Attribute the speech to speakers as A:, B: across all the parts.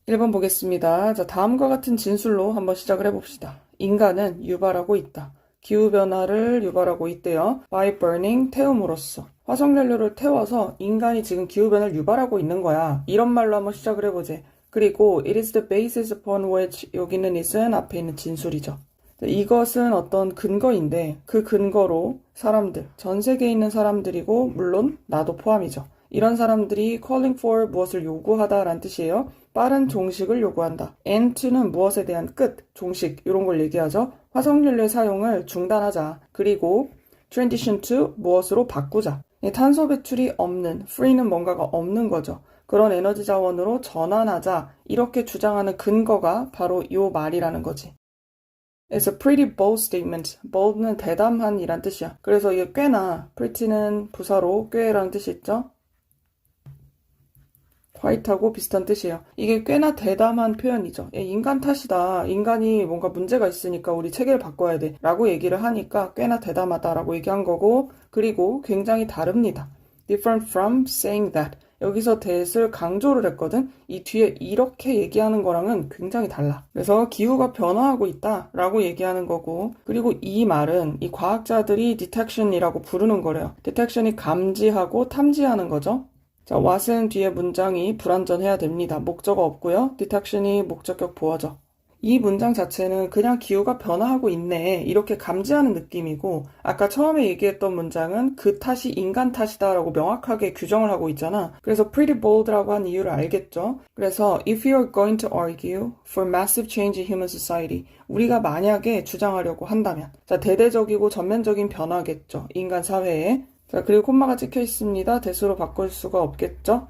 A: 1번 보겠습니다. 자, 다음과 같은 진술로 한번 시작을 해봅시다. 인간은 유발하고 있다. 기후변화를 유발하고 있대요. By burning, 태움으로써. 화석연료를 태워서 인간이 지금 기후변화를 유발하고 있는 거야. 이런 말로 한번 시작을 해보지. 그리고 it is the basis upon which 여기는 it은 앞에 있는 진술이죠. 이것은 어떤 근거인데 그 근거로 사람들, 전 세계에 있는 사람들이고 물론 나도 포함이죠. 이런 사람들이 calling for 무엇을 요구하다라는 뜻이에요. 빠른 종식을 요구한다. and to는 무엇에 대한 끝, 종식 이런 걸 얘기하죠. 화석연료의 사용을 중단하자. 그리고 transition to 무엇으로 바꾸자. 탄소 배출이 없는, free는 뭔가가 없는 거죠. 그런 에너지 자원으로 전환하자. 이렇게 주장하는 근거가 바로 이 말이라는 거지. It's a pretty bold statement. bold는 대담한 이란 뜻이야. 그래서 이게 꽤나, pretty는 부사로 꽤라는 뜻이 있죠. quite하고 비슷한 뜻이에요. 이게 꽤나 대담한 표현이죠. 인간 탓이다. 인간이 뭔가 문제가 있으니까 우리 체계를 바꿔야 돼. 라고 얘기를 하니까 꽤나 대담하다라고 얘기한 거고, 그리고 굉장히 다릅니다. different from saying that. 여기서 that을 강조를 했거든. 이 뒤에 이렇게 얘기하는 거랑은 굉장히 달라. 그래서 기후가 변화하고 있다 라고 얘기하는 거고, 그리고 이 말은 이 과학자들이 detection이라고 부르는 거래요. detection이 감지하고 탐지하는 거죠. 자, what은 뒤에 문장이 불완전해야 됩니다. 목적어 없고요. detection이 목적격 보어죠. 이 문장 자체는 그냥 기후가 변화하고 있네 이렇게 감지하는 느낌이고, 아까 처음에 얘기했던 문장은 그 탓이 인간 탓이다 라고 명확하게 규정을 하고 있잖아. 그래서 pretty bold라고 한 이유를 알겠죠. 그래서 if you're going to argue for massive change in human society, 우리가 만약에 주장하려고 한다면, 자, 대대적이고 전면적인 변화겠죠. 인간 사회에. 자, 그리고 콤마가 찍혀 있습니다. 대수로 바꿀 수가 없겠죠.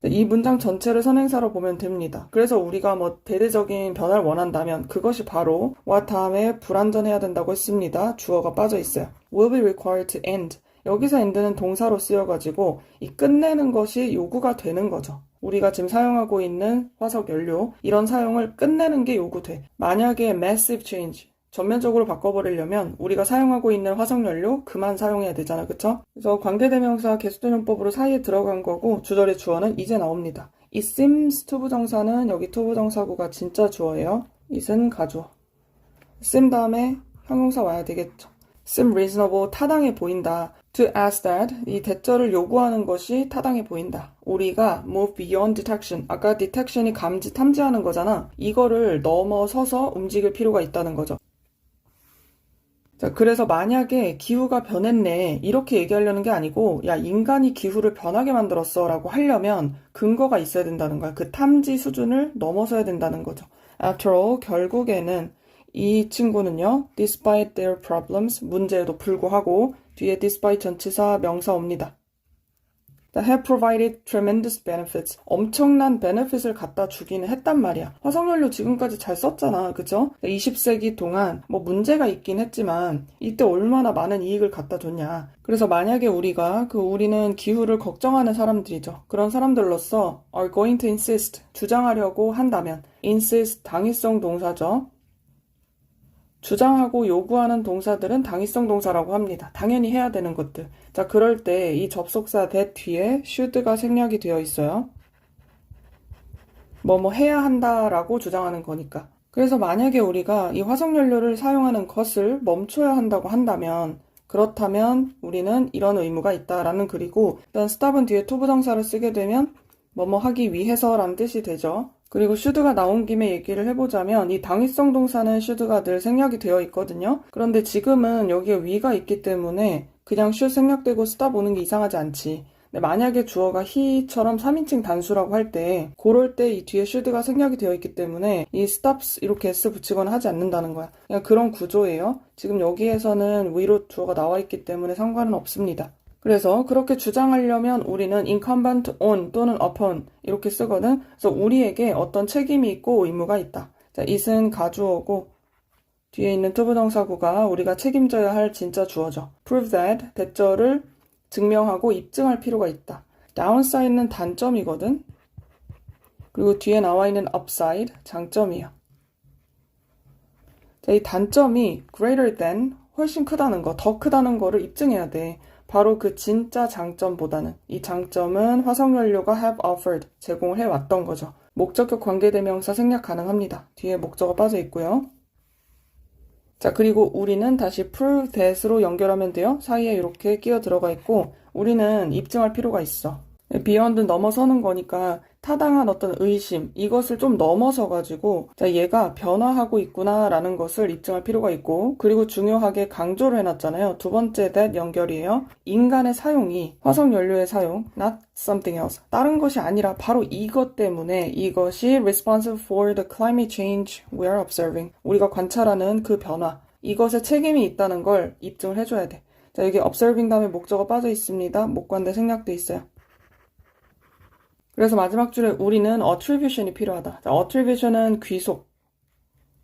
A: 이 문장 전체를 선행사로 보면 됩니다. 그래서 우리가 뭐 대대적인 변화를 원한다면 그것이 바로 what 다음에 불완전해야 된다고 했습니다. 주어가 빠져 있어요. will be required to end. 여기서 end는 동사로 쓰여가지고 이 끝내는 것이 요구가 되는 거죠. 우리가 지금 사용하고 있는 화석 연료, 이런 사용을 끝내는 게 요구돼. 만약에 massive change, 전면적으로 바꿔버리려면 우리가 사용하고 있는 화석연료 그만 사용해야 되잖아. 그쵸? 그래서 관계대명사 개수도용법으로 사이에 들어간 거고, 주절의 주어는 이제 나옵니다. 이 seems 투부정사는 여기 투부정사구가 진짜 주어예요. it은 가주어. seem 다음에 형용사 와야 되겠죠. seem reasonable, 타당해 보인다. to ask that, 이 대절을 요구하는 것이 타당해 보인다. 우리가 move beyond detection, 아까 detection이 감지, 탐지하는 거잖아. 이거를 넘어서서 움직일 필요가 있다는 거죠. 자, 그래서 만약에 기후가 변했네 이렇게 얘기하려는 게 아니고, 야, 인간이 기후를 변하게 만들었어 라고 하려면 근거가 있어야 된다는 거야. 그 탐지 수준을 넘어서야 된다는 거죠. After all, 결국에는 이 친구는요, despite their problems, 문제에도 불구하고, 뒤에 despite 전치사 명사 옵니다. have provided tremendous benefits. 엄청난 benefit을 갖다 주기는 했단 말이야. 화석연료 지금까지 잘 썼잖아. 그죠? 20세기 동안 뭐 문제가 있긴 했지만 이때 얼마나 많은 이익을 갖다 줬냐. 그래서 만약에 우리는 기후를 걱정하는 사람들이죠. 그런 사람들로서 are going to insist, 주장하려고 한다면, insist 당위성 동사죠. 주장하고 요구하는 동사들은 당위성 동사라고 합니다. 당연히 해야 되는 것들. 자, 그럴 때 이 접속사 that 뒤에 should가 생략이 되어 있어요. 뭐 해야 한다라고 주장하는 거니까. 그래서 만약에 우리가 이 화석연료를 사용하는 것을 멈춰야 한다고 한다면, 그렇다면 우리는 이런 의무가 있다라는, 그리고 일단 stop은 뒤에 투부정사를 쓰게 되면 뭐뭐 하기 위해서라는 뜻이 되죠. 그리고 should가 나온 김에 얘기를 해보자면 이 당위성 동사는 should가 늘 생략이 되어 있거든요. 그런데 지금은 여기에 위가 있기 때문에 그냥 should 생략되고 stop 오는 게 이상하지 않지. 근데 만약에 주어가 he처럼 3인칭 단수라고 할 때, 그럴 때 이 뒤에 should가 생략이 되어 있기 때문에 이 stops 이렇게 s 붙이거나 하지 않는다는 거야. 그냥 그런 구조예요. 지금 여기에서는 위로 주어가 나와 있기 때문에 상관은 없습니다. 그래서 그렇게 주장하려면 우리는 incumbent on 또는 upon 이렇게 쓰거든. 그래서 우리에게 어떤 책임이 있고 의무가 있다. 자, it은 가주어고 뒤에 있는 투부정사구가 우리가 책임져야 할 진짜 주어죠. prove that, 대절을 증명하고 입증할 필요가 있다. downside는 단점이거든. 그리고 뒤에 나와 있는 upside, 장점이에요. 자, 이 단점이 greater than, 훨씬 크다는 거, 더 크다는 거를 입증해야 돼. 바로 그 진짜 장점보다는 이 장점은 화석연료가 have offered, 제공을 해왔던 거죠. 목적격 관계대명사 생략 가능합니다. 뒤에 목적어 빠져 있고요. 자, 그리고 우리는 다시 prove that으로 연결하면 돼요. 사이에 이렇게 끼어 들어가 있고 우리는 입증할 필요가 있어. beyond는 넘어서는 거니까 타당한 어떤 의심, 이것을 좀 넘어서가지고 자, 얘가 변화하고 있구나라는 것을 입증할 필요가 있고 그리고 중요하게 강조를 해놨잖아요. 두 번째 that 연결이에요. 인간의 사용이 화석연료의 사용, not something else. 다른 것이 아니라 바로 이것 때문에 이것이 responsible for the climate change we are observing. 우리가 관찰하는 그 변화, 이것에 책임이 있다는 걸 입증을 해줘야 돼. 자, 여기 observing 다음에 목적어 빠져 있습니다. 목관대 생략돼 있어요. 그래서 마지막 줄에 우리는 attribution이 필요하다. 자, attribution은 귀속,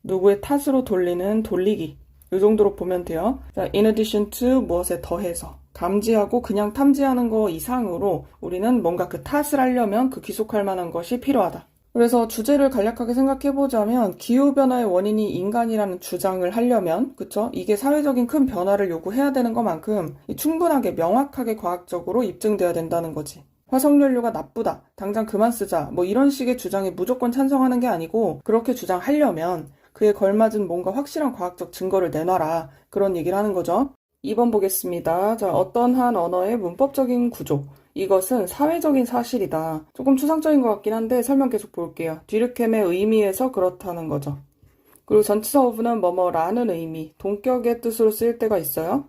A: 누구의 탓으로 돌리는 돌리기. 이 정도로 보면 돼요. 자, in addition to 무엇에 더해서 감지하고 그냥 탐지하는 거 이상으로 우리는 뭔가 그 탓을 하려면 그 귀속할 만한 것이 필요하다. 그래서 주제를 간략하게 생각해보자면 기후변화의 원인이 인간이라는 주장을 하려면 그쵸? 이게 사회적인 큰 변화를 요구해야 되는 것만큼 충분하게 명확하게 과학적으로 입증돼야 된다는 거지. 화석연료가 나쁘다, 당장 그만 쓰자, 뭐 이런 식의 주장에 무조건 찬성하는 게 아니고 그렇게 주장하려면 그에 걸맞은 뭔가 확실한 과학적 증거를 내놔라, 그런 얘기를 하는 거죠. 2번 보겠습니다. 자, 어떤 한 언어의 문법적인 구조, 이것은 사회적인 사실이다. 조금 추상적인 것 같긴 한데 설명 계속 볼게요. 뒤르켐의 의미에서 그렇다는 거죠. 그리고 전치사 of는 뭐뭐라는 의미, 동격의 뜻으로 쓰일 때가 있어요.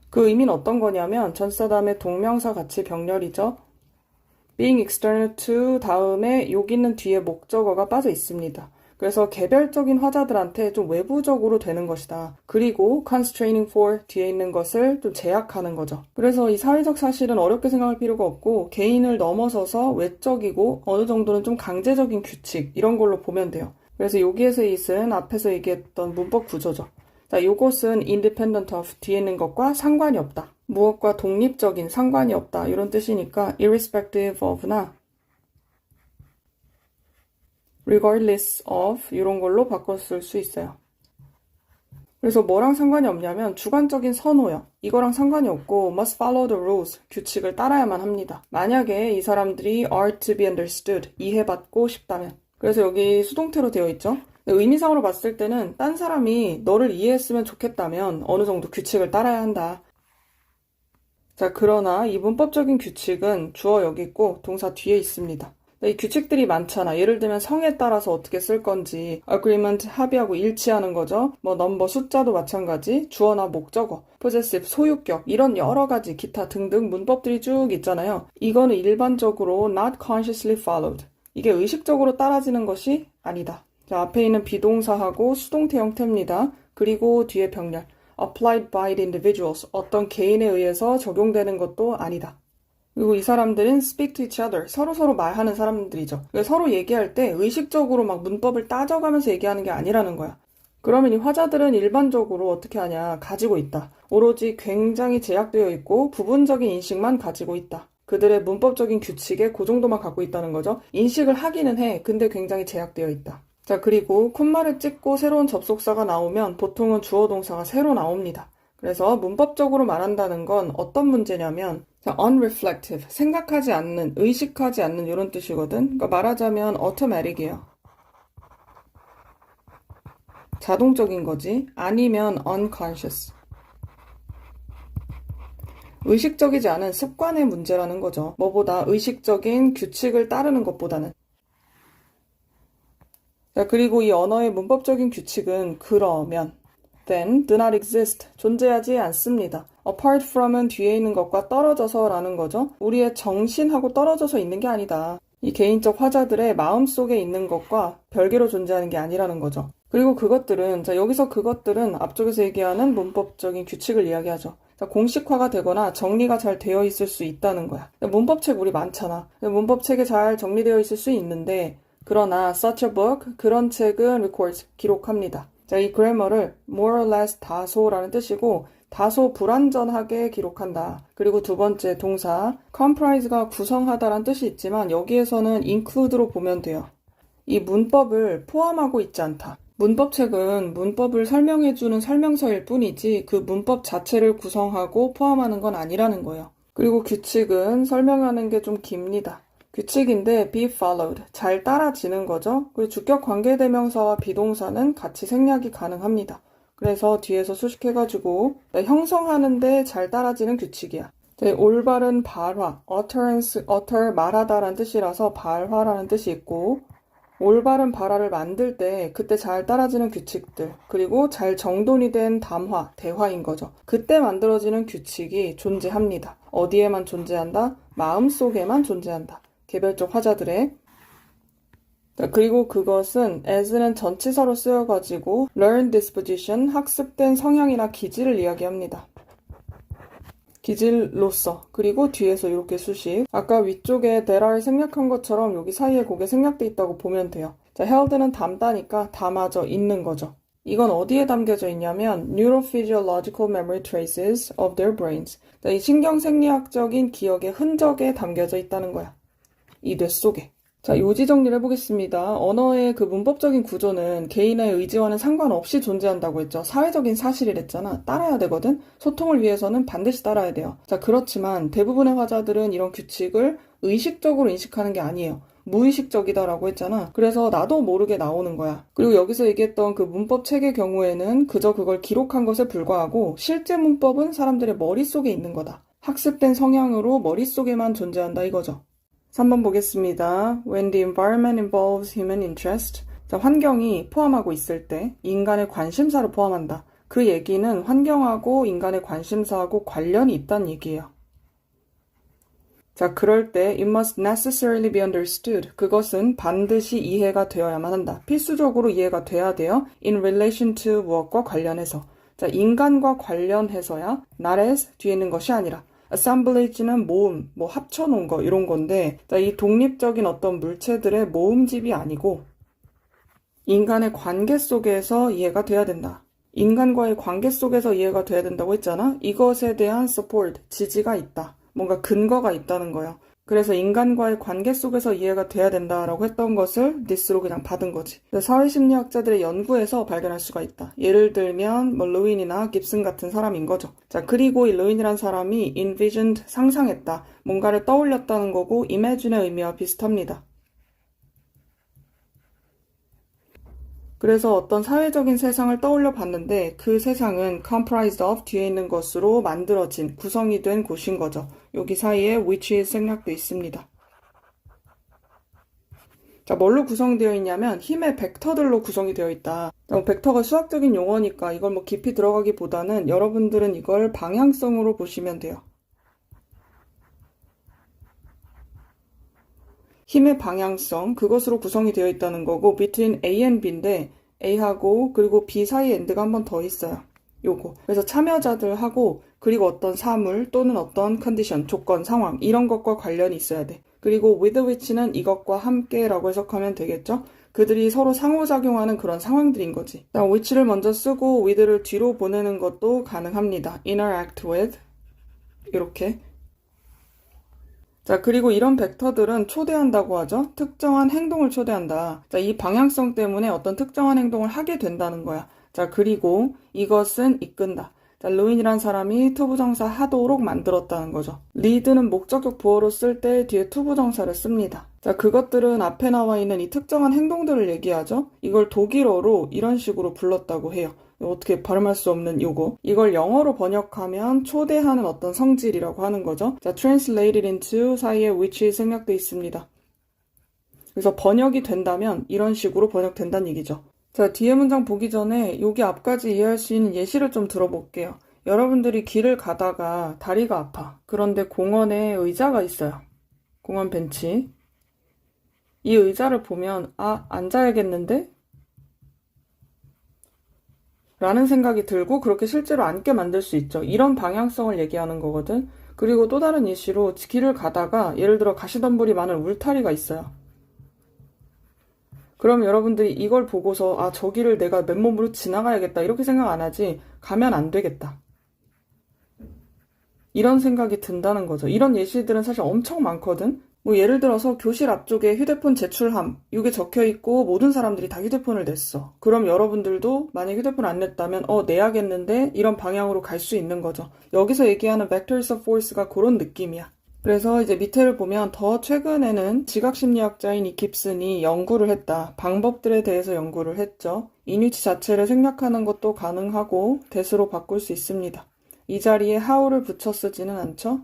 A: 그 의미는 어떤 거냐면 전치사 다음에 동명사 같이 병렬이죠. being external to 다음에 여기 있는 뒤에 목적어가 빠져 있습니다. 그래서 개별적인 화자들한테 좀 외부적으로 되는 것이다. 그리고 constraining for 뒤에 있는 것을 좀 제약하는 거죠. 그래서 이 사회적 사실은 어렵게 생각할 필요가 없고 개인을 넘어서서 외적이고 어느 정도는 좀 강제적인 규칙 이런 걸로 보면 돼요. 그래서 여기에서 있은 앞에서 얘기했던 문법 구조죠. 자, 요것은 independent of 뒤에 있는 것과 상관이 없다. 무엇과 독립적인 상관이 없다. 이런 뜻이니까 irrespective of나 regardless of 이런 걸로 바꿔 쓸 수 있어요. 그래서 뭐랑 상관이 없냐면 주관적인 선호요. 이거랑 상관이 없고 must follow the rules, 규칙을 따라야만 합니다. 만약에 이 사람들이 are to be understood, 이해받고 싶다면. 그래서 여기 수동태로 되어 있죠. 의미상으로 봤을 때는 딴 사람이 너를 이해했으면 좋겠다면 어느 정도 규칙을 따라야 한다. 자, 그러나 이 문법적인 규칙은 주어 여기 있고 동사 뒤에 있습니다. 이 규칙들이 많잖아. 예를 들면 성에 따라서 어떻게 쓸 건지, agreement 합의하고 일치하는 거죠. 뭐 number 숫자도 마찬가지, 주어나 목적어, possessive 소유격 이런 여러 가지 기타 등등 문법들이 쭉 있잖아요. 이거는 일반적으로 not consciously followed. 이게 의식적으로 따라지는 것이 아니다. 자, 앞에 있는 비동사하고 수동태 형태입니다. 그리고 뒤에 병렬, applied by the individuals. 어떤 개인에 의해서 적용되는 것도 아니다. 그리고 이 사람들은 speak to each other. 서로 말하는 사람들이죠. 서로 얘기할 때 의식적으로 막 문법을 따져가면서 얘기하는 게 아니라는 거야. 그러면 이 화자들은 일반적으로 어떻게 하냐? 가지고 있다. 오로지 굉장히 제약되어 있고 부분적인 인식만 가지고 있다. 그들의 문법적인 규칙에 그 정도만 갖고 있다는 거죠. 인식을 하기는 해. 근데 굉장히 제약되어 있다. 자, 그리고 콤마를 찍고 새로운 접속사가 나오면 보통은 주어 동사가 새로 나옵니다. 그래서 문법적으로 말한다는 건 어떤 문제냐면 자, unreflective, 생각하지 않는, 의식하지 않는 이런 뜻이거든. 그러니까 말하자면 automatic이에요. 자동적인 거지. 아니면 unconscious. 의식적이지 않은 습관의 문제라는 거죠. 뭐보다 의식적인 규칙을 따르는 것보다는. 자, 그리고 이 언어의 문법적인 규칙은 그러면 then do not exist, 존재하지 않습니다. apart from은 뒤에 있는 것과 떨어져서 라는 거죠. 우리의 정신하고 떨어져서 있는 게 아니다. 이 개인적 화자들의 마음속에 있는 것과 별개로 존재하는 게 아니라는 거죠. 그리고 그것들은 자, 여기서 그것들은 앞쪽에서 얘기하는 문법적인 규칙을 이야기하죠. 자, 공식화가 되거나 정리가 잘 되어 있을 수 있다는 거야. 문법책 우리 많잖아. 문법책에 잘 정리되어 있을 수 있는데 그러나 such a book, 그런 책은 records, 기록합니다. 자, 이 grammar를 more or less 다소라는 뜻이고 다소 불완전하게 기록한다. 그리고 두 번째 동사 comprise가 구성하다라는 뜻이 있지만 여기에서는 include로 보면 돼요. 이 문법을 포함하고 있지 않다. 문법책은 문법을 설명해주는 설명서일 뿐이지 그 문법 자체를 구성하고 포함하는 건 아니라는 거예요. 그리고 규칙은 설명하는 게 좀 깁니다. 규칙인데 be followed, 잘 따라지는 거죠. 그리고 주격 관계대명사와 비동사는 같이 생략이 가능합니다. 그래서 뒤에서 수식해가지고 형성하는데 잘 따라지는 규칙이야. 올바른 발화, utterance, utter, 말하다라는 뜻이라서 발화라는 뜻이 있고 올바른 발화를 만들 때 그때 잘 따라지는 규칙들 그리고 잘 정돈이 된 담화, 대화인 거죠. 그때 만들어지는 규칙이 존재합니다. 어디에만 존재한다? 마음속에만 존재한다. 개별적 화자들의 그리고 그것은 as는 전치사로 쓰여가지고 learned disposition, 학습된 성향이나 기질을 이야기합니다. 기질로서 그리고 뒤에서 이렇게 수식 아까 위쪽에 there를 생략한 것처럼 여기 사이에 그게 생략돼 있다고 보면 돼요. 자, held는 담다니까 담아져 있는 거죠. 이건 어디에 담겨져 있냐면 neurophysiological memory traces of their brains. 자, 이 신경생리학적인 기억의 흔적에 담겨져 있다는 거야. 이 뇌 속에. 자, 요지 정리를 해보겠습니다. 언어의 그 문법적인 구조는 개인의 의지와는 상관없이 존재한다고 했죠. 사회적인 사실이랬잖아. 따라야 되거든. 소통을 위해서는 반드시 따라야 돼요. 자, 그렇지만 대부분의 화자들은 이런 규칙을 의식적으로 인식하는 게 아니에요. 무의식적이다라고 했잖아. 그래서 나도 모르게 나오는 거야. 그리고 여기서 얘기했던 그 문법 책의 경우에는 그저 그걸 기록한 것에 불과하고 실제 문법은 사람들의 머릿속에 있는 거다. 학습된 성향으로 머릿속에만 존재한다 이거죠. 3번 보겠습니다. When the environment involves human interest. 자, 환경이 포함하고 있을 때 인간의 관심사를 포함한다. 그 얘기는 환경하고 인간의 관심사하고 관련이 있다는 얘기예요. 자, 그럴 때 it must necessarily be understood. 그것은 반드시 이해가 되어야만 한다. 필수적으로 이해가 돼야 돼요. In relation to 무엇과 관련해서. 자, 인간과 관련해서야 not as 뒤에 있는 것이 아니라 assemblage는 모음, 뭐 합쳐놓은 거 이런 건데 자, 이 독립적인 어떤 물체들의 모음집이 아니고 인간의 관계 속에서 이해가 돼야 된다. 인간과의 관계 속에서 이해가 돼야 된다고 했잖아. 이것에 대한 support, 지지가 있다. 뭔가 근거가 있다는 거예요. 그래서 인간과의 관계 속에서 이해가 돼야 된다라고 했던 것을 this로 그냥 받은 거지. 사회심리학자들의 연구에서 발견할 수가 있다. 예를 들면 뭐 루인이나 깁슨 같은 사람인 거죠. 자, 그리고 이 루인이란 사람이 envisioned, 상상했다. 뭔가를 떠올렸다는 거고 imagine의 의미와 비슷합니다. 그래서 어떤 사회적인 세상을 떠올려 봤는데 그 세상은 comprised of 뒤에 있는 것으로 만들어진, 구성이 된 곳인 거죠. 여기 사이에 which is 생략돼 있습니다. 자, 뭘로 구성되어 있냐면 힘의 벡터들로 구성이 되어 있다. 벡터가 수학적인 용어니까 이걸 뭐 깊이 들어가기보다는 여러분들은 이걸 방향성으로 보시면 돼요. 힘의 방향성, 그것으로 구성이 되어 있다는 거고 between A and B인데 A하고 그리고 B 사이에 end가 한 번 더 있어요. 요거. 그래서 참여자들하고 그리고 어떤 사물 또는 어떤 컨디션, 조건, 상황 이런 것과 관련이 있어야 돼. 그리고 with which는 이것과 함께라고 해석하면 되겠죠? 그들이 서로 상호작용하는 그런 상황들인 거지. which를 먼저 쓰고 with를 뒤로 보내는 것도 가능합니다. interact with 이렇게. 자, 그리고 이런 벡터들은 초대한다고 하죠. 특정한 행동을 초대한다. 자, 이 방향성 때문에 어떤 특정한 행동을 하게 된다는 거야. 자, 그리고 이것은 이끈다. 자, 루인이란 사람이 투부정사 하도록 만들었다는 거죠. lead는 목적격 보어로 쓸 때 뒤에 투부정사를 씁니다. 자, 그것들은 앞에 나와 있는 이 특정한 행동들을 얘기하죠. 이걸 독일어로 이런 식으로 불렀다고 해요. 어떻게 발음할 수 없는 요거. 이걸 영어로 번역하면 초대하는 어떤 성질이라고 하는 거죠. 자, translated into 사이에 which 생략돼 있습니다. 그래서 번역이 된다면 이런 식으로 번역된다는 얘기죠. 자, 뒤에 문장 보기 전에 여기 앞까지 이해할 수 있는 예시를 좀 들어볼게요. 여러분들이 길을 가다가 다리가 아파. 그런데 공원에 의자가 있어요. 공원 벤치. 이 의자를 보면 앉아야겠는데? 라는 생각이 들고 그렇게 실제로 앉게 만들 수 있죠. 이런 방향성을 얘기하는 거거든. 그리고 또 다른 예시로 길을 가다가 예를 들어 가시덤불이 많은 울타리가 있어요. 그럼 여러분들이 이걸 보고서 저 길을 내가 맨몸으로 지나가야겠다 이렇게 생각 안 하지 가면 안 되겠다. 이런 생각이 든다는 거죠. 이런 예시들은 사실 엄청 많거든. 뭐 예를 들어서 교실 앞쪽에 휴대폰 제출함 이게 적혀있고 모든 사람들이 다 휴대폰을 냈어. 그럼 여러분들도 만약 휴대폰을 안 냈다면 내야겠는데 이런 방향으로 갈 수 있는 거죠. 여기서 얘기하는 vectors of force가 그런 느낌이야. 그래서 이제 밑에를 보면 더 최근에는 지각심리학자인 이 깁슨이 연구를 했다. 방법들에 대해서 연구를 했죠. 이니치 자체를 생략하는 것도 가능하고 that으로 바꿀 수 있습니다. 이 자리에 how를 붙여 쓰지는 않죠.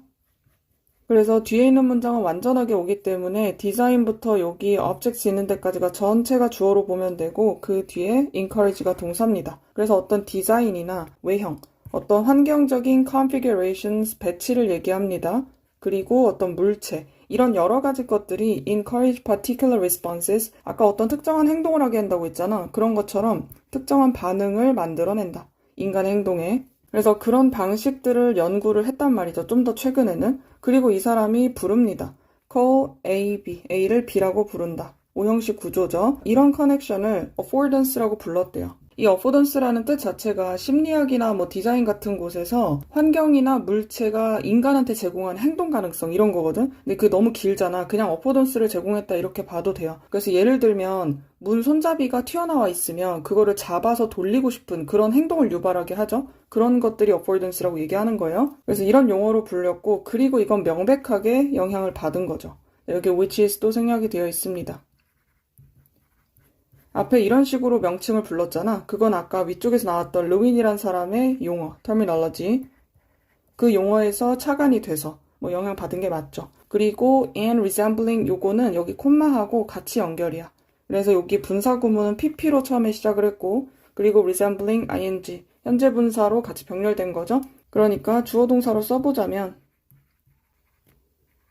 A: 그래서 뒤에 있는 문장은 완전하게 오기 때문에 디자인부터 여기 objects 있는 데까지가 전체가 주어로 보면 되고 그 뒤에 encourage가 동사입니다. 그래서 어떤 디자인이나 외형, 어떤 환경적인 configurations, 배치를 얘기합니다. 그리고 어떤 물체, 이런 여러 가지 것들이 encourage particular responses, 아까 어떤 특정한 행동을 하게 한다고 했잖아. 그런 것처럼 특정한 반응을 만들어낸다. 인간의 행동에. 그래서 그런 방식들을 연구를 했단 말이죠. 좀 더 최근에는. 그리고 이 사람이 부릅니다. call A, B, A를 B라고 부른다. 오형식 구조죠. 이런 커넥션을 affordance라고 불렀대요. 이 affordance라는 뜻 자체가 심리학이나 디자인 같은 곳에서 환경이나 물체가 인간한테 제공한 행동 가능성 이런 거거든. 근데 그게 너무 길잖아. 그냥 affordance를 제공했다 이렇게 봐도 돼요. 그래서 예를 들면 문 손잡이가 튀어나와 있으면 그거를 잡아서 돌리고 싶은 그런 행동을 유발하게 하죠. 그런 것들이 affordance라고 얘기하는 거예요. 그래서 이런 용어로 불렸고, 그리고 이건 명백하게 영향을 받은 거죠. 여기 which is도 생략이 되어 있습니다. 앞에 이런 식으로 명칭을 불렀잖아. 그건 아까 위쪽에서 나왔던 르윈이란 사람의 용어, terminology. 그 용어에서 착안이 돼서 영향 받은 게 맞죠. 그리고 and resembling 요거는 여기 콤마하고 같이 연결이야. 그래서 여기 분사 구문은 pp로 처음에 시작을 했고, 그리고 resembling ing, 현재 분사로 같이 병렬된 거죠. 그러니까 주어 동사로 써보자면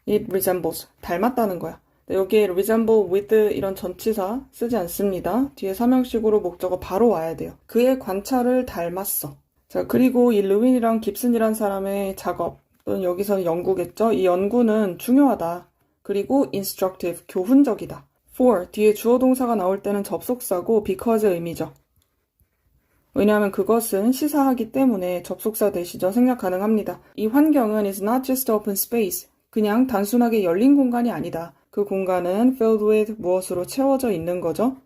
A: it resembles, 닮았다는 거야. 여기에 resemble with 이런 전치사 쓰지 않습니다. 뒤에 사명식으로 목적어 바로 와야 돼요. 그의 관찰을 닮았어. 자, 그리고 이 르윈이랑 깁슨이란 사람의 작업, 또는 여기서는 연구겠죠? 이 연구는 중요하다. 그리고 instructive, 교훈적이다. for, 뒤에 주어 동사가 나올 때는 접속사고 because의 의미죠. 왜냐하면 그것은 시사하기 때문에 접속사 대시죠. 생략 가능합니다. 이 환경은 is not just open space. 그냥 단순하게 열린 공간이 아니다. 그 공간은 filled with 무엇으로 채워져 있는 거죠.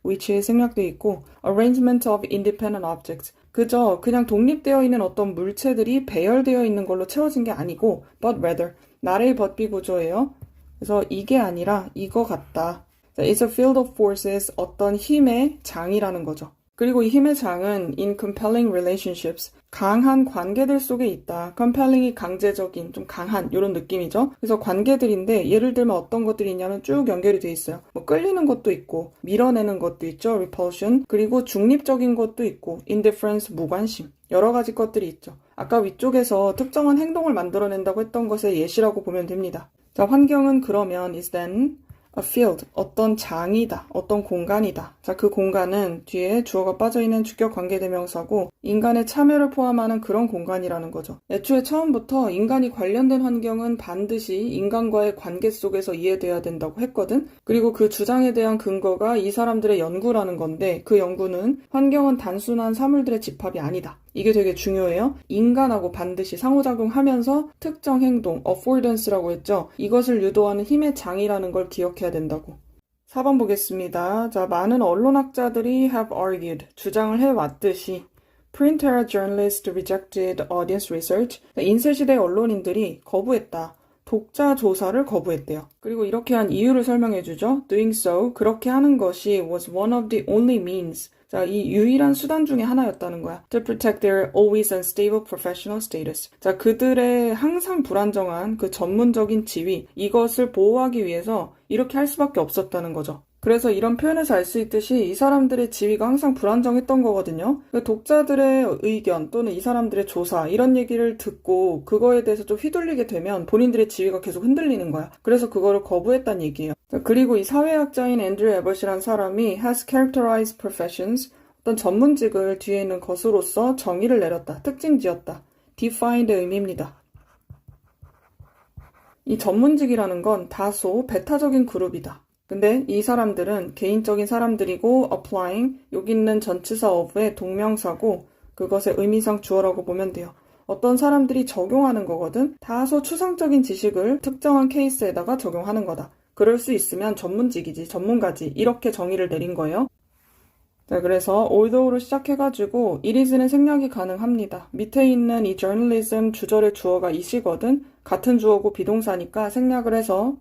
A: which에 생략되어 있고 arrangement of independent objects. 그저 그냥 독립되어 있는 어떤 물체들이 배열되어 있는 걸로 채워진 게 아니고 but rather, 나의 but be 구조예요. 그래서 이게 아니라 이거 같다. It's a field of forces, 어떤 힘의 장이라는 거죠. 그리고 이 힘의 장은 in compelling relationships, 강한 관계들 속에 있다. compelling이 강제적인, 좀 강한 이런 느낌이죠. 그래서 관계들인데 예를 들면 어떤 것들이 있냐면 쭉 연결이 돼 있어요. 끌리는 것도 있고 밀어내는 것도 있죠. repulsion. 그리고 중립적인 것도 있고 indifference, 무관심. 여러 가지 것들이 있죠. 아까 위쪽에서 특정한 행동을 만들어낸다고 했던 것의 예시라고 보면 됩니다. 자, 환경은 그러면 is then a field, 어떤 장이다, 어떤 공간이다. 자, 그 공간은 뒤에 주어가 빠져있는 주격 관계대명사고 인간의 참여를 포함하는 그런 공간이라는 거죠. 애초에 처음부터 인간이 관련된 환경은 반드시 인간과의 관계 속에서 이해돼야 된다고 했거든. 그리고 그 주장에 대한 근거가 이 사람들의 연구라는 건데 그 연구는 환경은 단순한 사물들의 집합이 아니다. 이게 되게 중요해요. 인간하고 반드시 상호작용하면서 특정 행동, affordance라고 했죠. 이것을 유도하는 힘의 장이라는 걸 기억해야 된다고. 4번 보겠습니다. 자, 많은 언론학자들이 have argued, 주장을 해왔듯이 print era journalists rejected audience research, 인쇄시대 언론인들이 거부했다. 독자 조사를 거부했대요. 그리고 이렇게 한 이유를 설명해주죠. Doing so, 그렇게 하는 것이 was one of the only means, 자, 이 유일한 수단 중에 하나였다는 거야. To protect their always unstable professional status. 자, 그들의 항상 불안정한 그 전문적인 지위, 이것을 보호하기 위해서 이렇게 할 수밖에 없었다는 거죠. 그래서 이런 표현에서 알 수 있듯이 이 사람들의 지위가 항상 불안정했던 거거든요. 독자들의 의견 또는 이 사람들의 조사 이런 얘기를 듣고 그거에 대해서 좀 휘둘리게 되면 본인들의 지위가 계속 흔들리는 거야. 그래서 그거를 거부했다는 얘기예요. 그리고 이 사회학자인 앤드류 에버시라는 사람이 has characterized professions, 어떤 전문직을 뒤에 있는 것으로서 정의를 내렸다. 특징 지었다. define의 의미입니다. 이 전문직이라는 건 다소 배타적인 그룹이다. 근데 이 사람들은 개인적인 사람들이고 applying, 여기 있는 전치사 of의 동명사고 그것의 의미상 주어라고 보면 돼요. 어떤 사람들이 적용하는 거거든. 다소 추상적인 지식을 특정한 케이스에다가 적용하는 거다. 그럴 수 있으면 전문직이지, 전문가지 이렇게 정의를 내린 거예요. 자, 그래서 although로 시작해가지고 it is는 생략이 가능합니다. 밑에 있는 이 journalism 주절의 주어가 is이거든. 같은 주어고 비동사니까 생략을 해서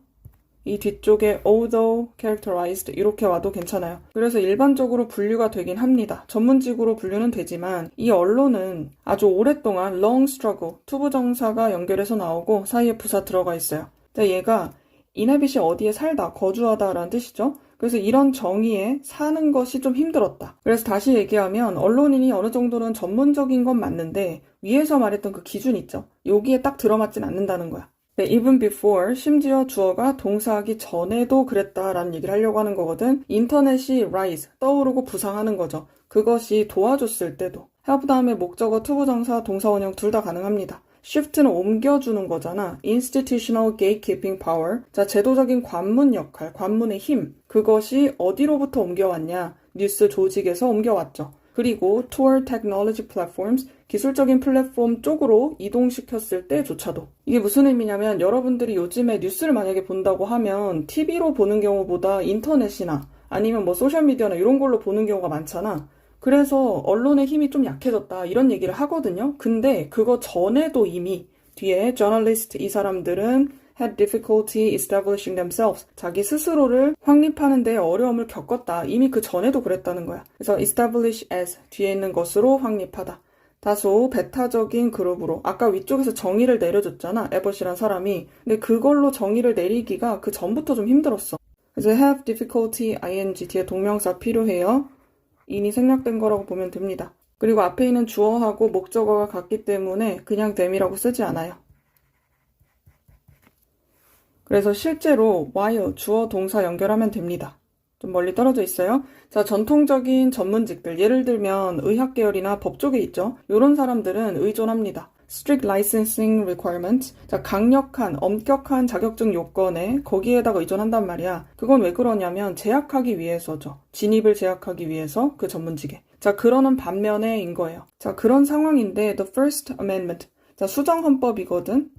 A: 이 뒤쪽에 although characterized 이렇게 와도 괜찮아요. 그래서 일반적으로 분류가 되긴 합니다. 전문직으로 분류는 되지만 이 언론은 아주 오랫동안 long struggle 투부정사가 연결해서 나오고 사이에 부사 들어가 있어요. 자, 얘가 이나빗이 어디에 살다, 거주하다 라는 뜻이죠. 그래서 이런 정의에 사는 것이 좀 힘들었다. 그래서 다시 얘기하면 언론인이 어느 정도는 전문적인 건 맞는데 위에서 말했던 그 기준 있죠. 여기에 딱 들어맞진 않는다는 거야. 네, even before, 심지어 주어가 동사하기 전에도 그랬다라는 얘기를 하려고 하는 거거든. 인터넷이 rise, 떠오르고 부상하는 거죠. 그것이 도와줬을 때도. have 다음에 목적어, 투부정사, 동사 원형 둘 다 가능합니다. shift는 옮겨주는 거잖아. institutional gatekeeping power. 자, 제도적인 관문 역할, 관문의 힘. 그것이 어디로부터 옮겨왔냐? 뉴스 조직에서 옮겨왔죠. 그리고 toward technology platforms, 기술적인 플랫폼 쪽으로 이동시켰을 때조차도. 이게 무슨 의미냐면 여러분들이 요즘에 뉴스를 만약에 본다고 하면 TV로 보는 경우보다 인터넷이나 아니면 뭐 소셜미디어나 이런 걸로 보는 경우가 많잖아. 그래서 언론의 힘이 좀 약해졌다 이런 얘기를 하거든요. 근데 그거 전에도 이미 뒤에 journalist 이 사람들은 had difficulty establishing themselves. 자기 스스로를 확립하는 데 어려움을 겪었다. 이미 그 전에도 그랬다는 거야. 그래서 establish as 뒤에 있는 것으로 확립하다. 다소 배타적인 그룹으로 아까 위쪽에서 정의를 내려줬잖아. 에버시란 사람이. 근데 그걸로 정의를 내리기가 그 전부터 좀 힘들었어. 그래서 have difficulty ing 뒤에 동명사 필요해요. 인이 생략된 거라고 보면 됩니다. 그리고 앞에 있는 주어하고 목적어가 같기 때문에 그냥 them이라고 쓰지 않아요. 그래서 실제로 while 주어 동사 연결하면 됩니다. 좀 멀리 떨어져 있어요. 자, 전통적인 전문직들 예를 들면 의학 계열이나 법 쪽에 있죠. 이런 사람들은 의존합니다. strict licensing requirements. 자, 강력한, 엄격한 자격증 요건에 거기에다가 의존한단 말이야. 그건 왜 그러냐면 제약하기 위해서죠. 진입을 제약하기 위해서 그 전문직에. 자, 그러는 반면에인 거예요. 자, 그런 상황인데 the First Amendment. 자, 수정헌법이거든.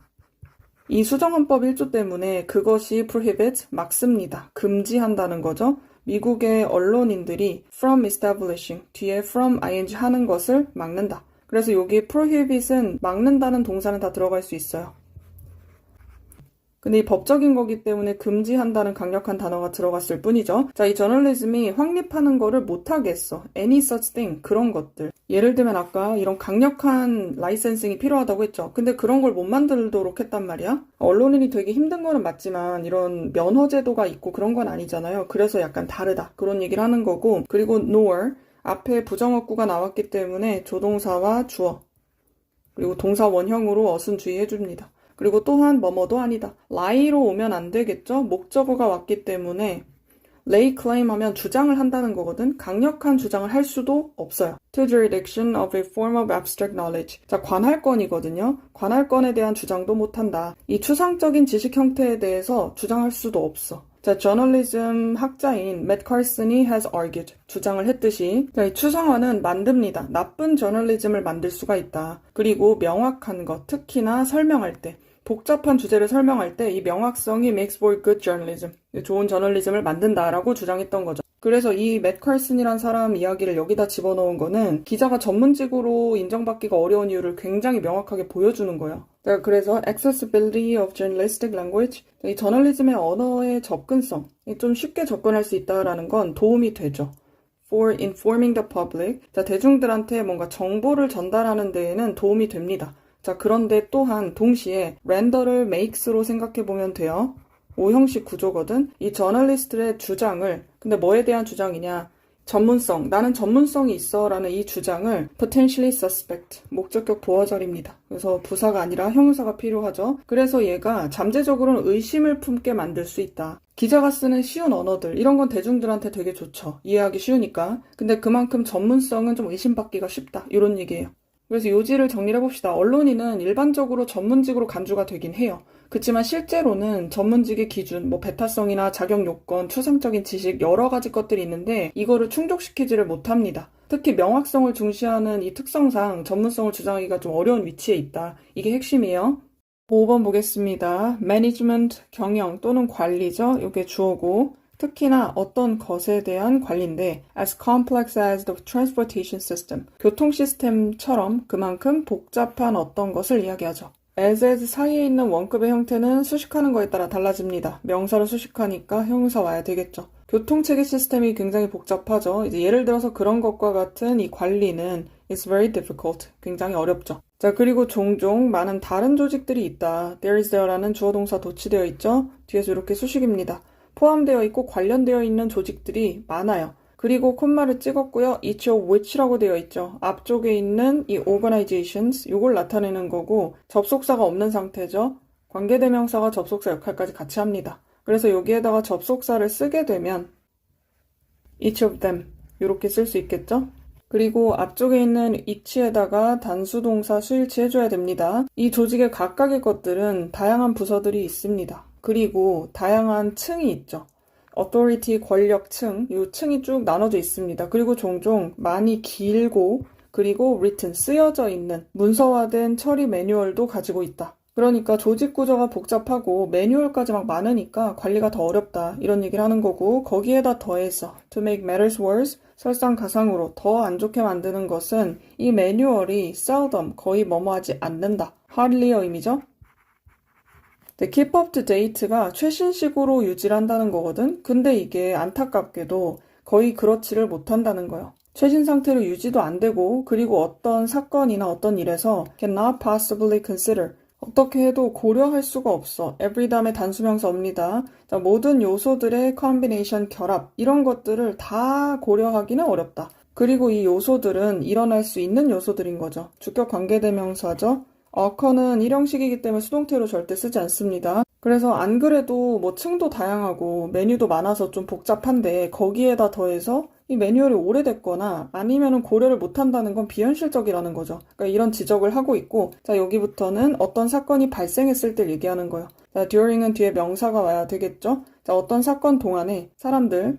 A: 이 수정헌법 1조 때문에 그것이 prohibit, 막습니다. 금지한다는 거죠. 미국의 언론인들이 from establishing, 뒤에 from ing 하는 것을 막는다. 그래서 여기 prohibit은 막는다는 동사는 다 들어갈 수 있어요. 근데 이 법적인 거기 때문에 금지한다는 강력한 단어가 들어갔을 뿐이죠. 자, 이 저널리즘이 확립하는 거를 못하게 했어. any such thing, 그런 것들. 예를 들면 아까 이런 강력한 라이센싱이 필요하다고 했죠. 근데 그런 걸 못 만들도록 했단 말이야. 언론인이 되게 힘든 거는 맞지만 이런 면허 제도가 있고 그런 건 아니잖아요. 그래서 약간 다르다. 그런 얘기를 하는 거고. 그리고 nor, 앞에 부정어구가 나왔기 때문에 조동사와 주어, 그리고 동사 원형으로 어순 주의해줍니다. 그리고 또한 뭐뭐도 아니다. lie로 오면 안 되겠죠? 목적어가 왔기 때문에 lay claim 하면 주장을 한다는 거거든. 강력한 주장을 할 수도 없어요. To jurisdiction of a form of abstract knowledge. 자, 관할권이거든요. 관할권에 대한 주장도 못한다. 이 추상적인 지식 형태에 대해서 주장할 수도 없어. 자, 저널리즘 학자인 맷 칼슨이 has argued. 주장을 했듯이. 자, 이 추상화는 만듭니다. 나쁜 저널리즘을 만들 수가 있다. 그리고 명확한 것, 특히나 설명할 때. 복잡한 주제를 설명할 때 이 명확성이 makes for good journalism. 좋은 저널리즘을 만든다라고 주장했던 거죠. 그래서 이 맷 칼슨이란 사람 이야기를 여기다 집어넣은 거는 기자가 전문직으로 인정받기가 어려운 이유를 굉장히 명확하게 보여주는 거예요. 그래서 accessibility of journalistic language, 이 저널리즘의 언어의 접근성, 좀 쉽게 접근할 수 있다라는 건 도움이 되죠. For informing the public, 자, 대중들한테 뭔가 정보를 전달하는 데에는 도움이 됩니다. 자, 그런데 또한 동시에 render를 makes로 생각해보면 돼요. 오형식 구조거든. 이 저널리스트의 주장을, 근데 뭐에 대한 주장이냐? 전문성, 나는 전문성이 있어 라는 이 주장을 potentially suspect, 목적격 보어절입니다. 그래서 부사가 아니라 형용사가 필요하죠. 그래서 얘가 잠재적으로는 의심을 품게 만들 수 있다. 기자가 쓰는 쉬운 언어들, 이런 건 대중들한테 되게 좋죠. 이해하기 쉬우니까. 근데 그만큼 전문성은 좀 의심받기가 쉽다. 이런 얘기예요. 그래서 요지를 정리를 해봅시다. 언론인은 일반적으로 전문직으로 간주가 되긴 해요. 그렇지만 실제로는 전문직의 기준, 배타성이나 자격 요건, 추상적인 지식 여러 가지 것들이 있는데 이거를 충족시키지를 못합니다. 특히 명확성을 중시하는 이 특성상 전문성을 주장하기가 좀 어려운 위치에 있다. 이게 핵심이에요. 5번 보겠습니다. 매니지먼트, 경영 또는 관리죠. 이게 주어고 특히나 어떤 것에 대한 관리인데 as complex as the transportation system. 교통 시스템처럼 그만큼 복잡한 어떤 것을 이야기하죠. as 사이에 있는 원급의 형태는 수식하는 거에 따라 달라집니다. 명사로 수식하니까 형용사 와야 되겠죠. 교통체계 시스템이 굉장히 복잡하죠. 이제 예를 들어서 그런 것과 같은 이 관리는 is very difficult. 굉장히 어렵죠. 자, 그리고 종종 많은 다른 조직들이 있다. there is there라는 주어 동사 도치되어 있죠. 뒤에서 이렇게 수식입니다. 포함되어 있고 관련되어 있는 조직들이 많아요. 그리고 콤마를 찍었고요. each of which라고 되어 있죠. 앞쪽에 있는 이 organizations, 이걸 나타내는 거고 접속사가 없는 상태죠. 관계대명사가 접속사 역할까지 같이 합니다. 그래서 여기에다가 접속사를 쓰게 되면 each of them 이렇게 쓸 수 있겠죠. 그리고 앞쪽에 있는 each에다가 단수동사 수일치 해줘야 됩니다. 이 조직의 각각의 것들은 다양한 부서들이 있습니다. 그리고 다양한 층이 있죠. authority, 권력층, 이 층이 쭉 나눠져 있습니다. 그리고 종종 많이 길고 그리고 written, 쓰여져 있는 문서화된 처리 매뉴얼도 가지고 있다. 그러니까 조직 구조가 복잡하고 매뉴얼까지 막 많으니까 관리가 더 어렵다. 이런 얘기를 하는 거고 거기에다 더해서 to make matters worse, 설상가상으로 더 안 좋게 만드는 것은 이 매뉴얼이 seldom, 거의 뭐뭐하지 않는다. hardly의 의미죠. keep up to date가 최신식으로 유지를 한다는 거거든. 근데 이게 안타깝게도 거의 그렇지를 못한다는 거예요. 최신 상태로 유지도 안 되고 그리고 어떤 사건이나 어떤 일에서 cannot possibly consider 어떻게 해도 고려할 수가 없어. every 다음에 단수명사입니다. 자, 모든 요소들의 combination, 결합 이런 것들을 다 고려하기는 어렵다. 그리고 이 요소들은 일어날 수 있는 요소들인 거죠. 주격 관계대명사죠. occur는 일형식이기 때문에 수동태로 절대 쓰지 않습니다. 그래서 안 그래도 뭐 층도 다양하고 메뉴도 많아서 좀 복잡한데 거기에다 더해서 이 매뉴얼이 오래됐거나 아니면은 고려를 못한다는 건 비현실적이라는 거죠. 그러니까 이런 지적을 하고 있고 자 여기부터는 어떤 사건이 발생했을 때 얘기하는 거예요. 자 during은 뒤에 명사가 와야 되겠죠. 자 어떤 사건 동안에 사람들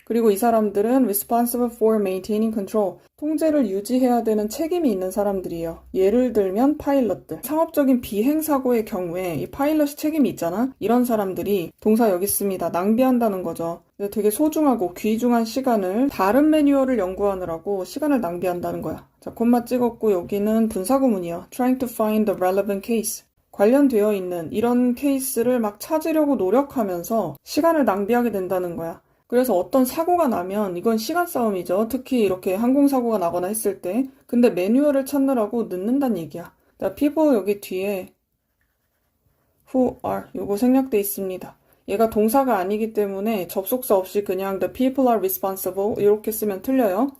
A: 그리고 이 사람들은 responsible for maintaining control, 통제를 유지해야 되는 책임이 있는 사람들이에요. 예를 들면 파일럿들. 상업적인 비행사고의 경우에 이 파일럿이 책임이 있잖아? 이런 사람들이 동사 여기 있습니다. 낭비한다는 거죠. 되게 소중하고 귀중한 시간을 다른 매뉴얼을 연구하느라고 시간을 낭비한다는 거야. 자, 콤마 찍었고 여기는 분사구문이요. trying to find the relevant case. 관련되어 있는 이런 케이스를 막 찾으려고 노력하면서 시간을 낭비하게 된다는 거야. 그래서 어떤 사고가 나면 이건 시간 싸움이죠. 특히 이렇게 항공사고가 나거나 했을 때. 근데 매뉴얼을 찾느라고 늦는다는 얘기야. 자, people 여기 뒤에 who are 요거 생략돼 있습니다. 얘가 동사가 아니기 때문에 접속사 없이 그냥 the people are responsible 이렇게 쓰면 틀려요.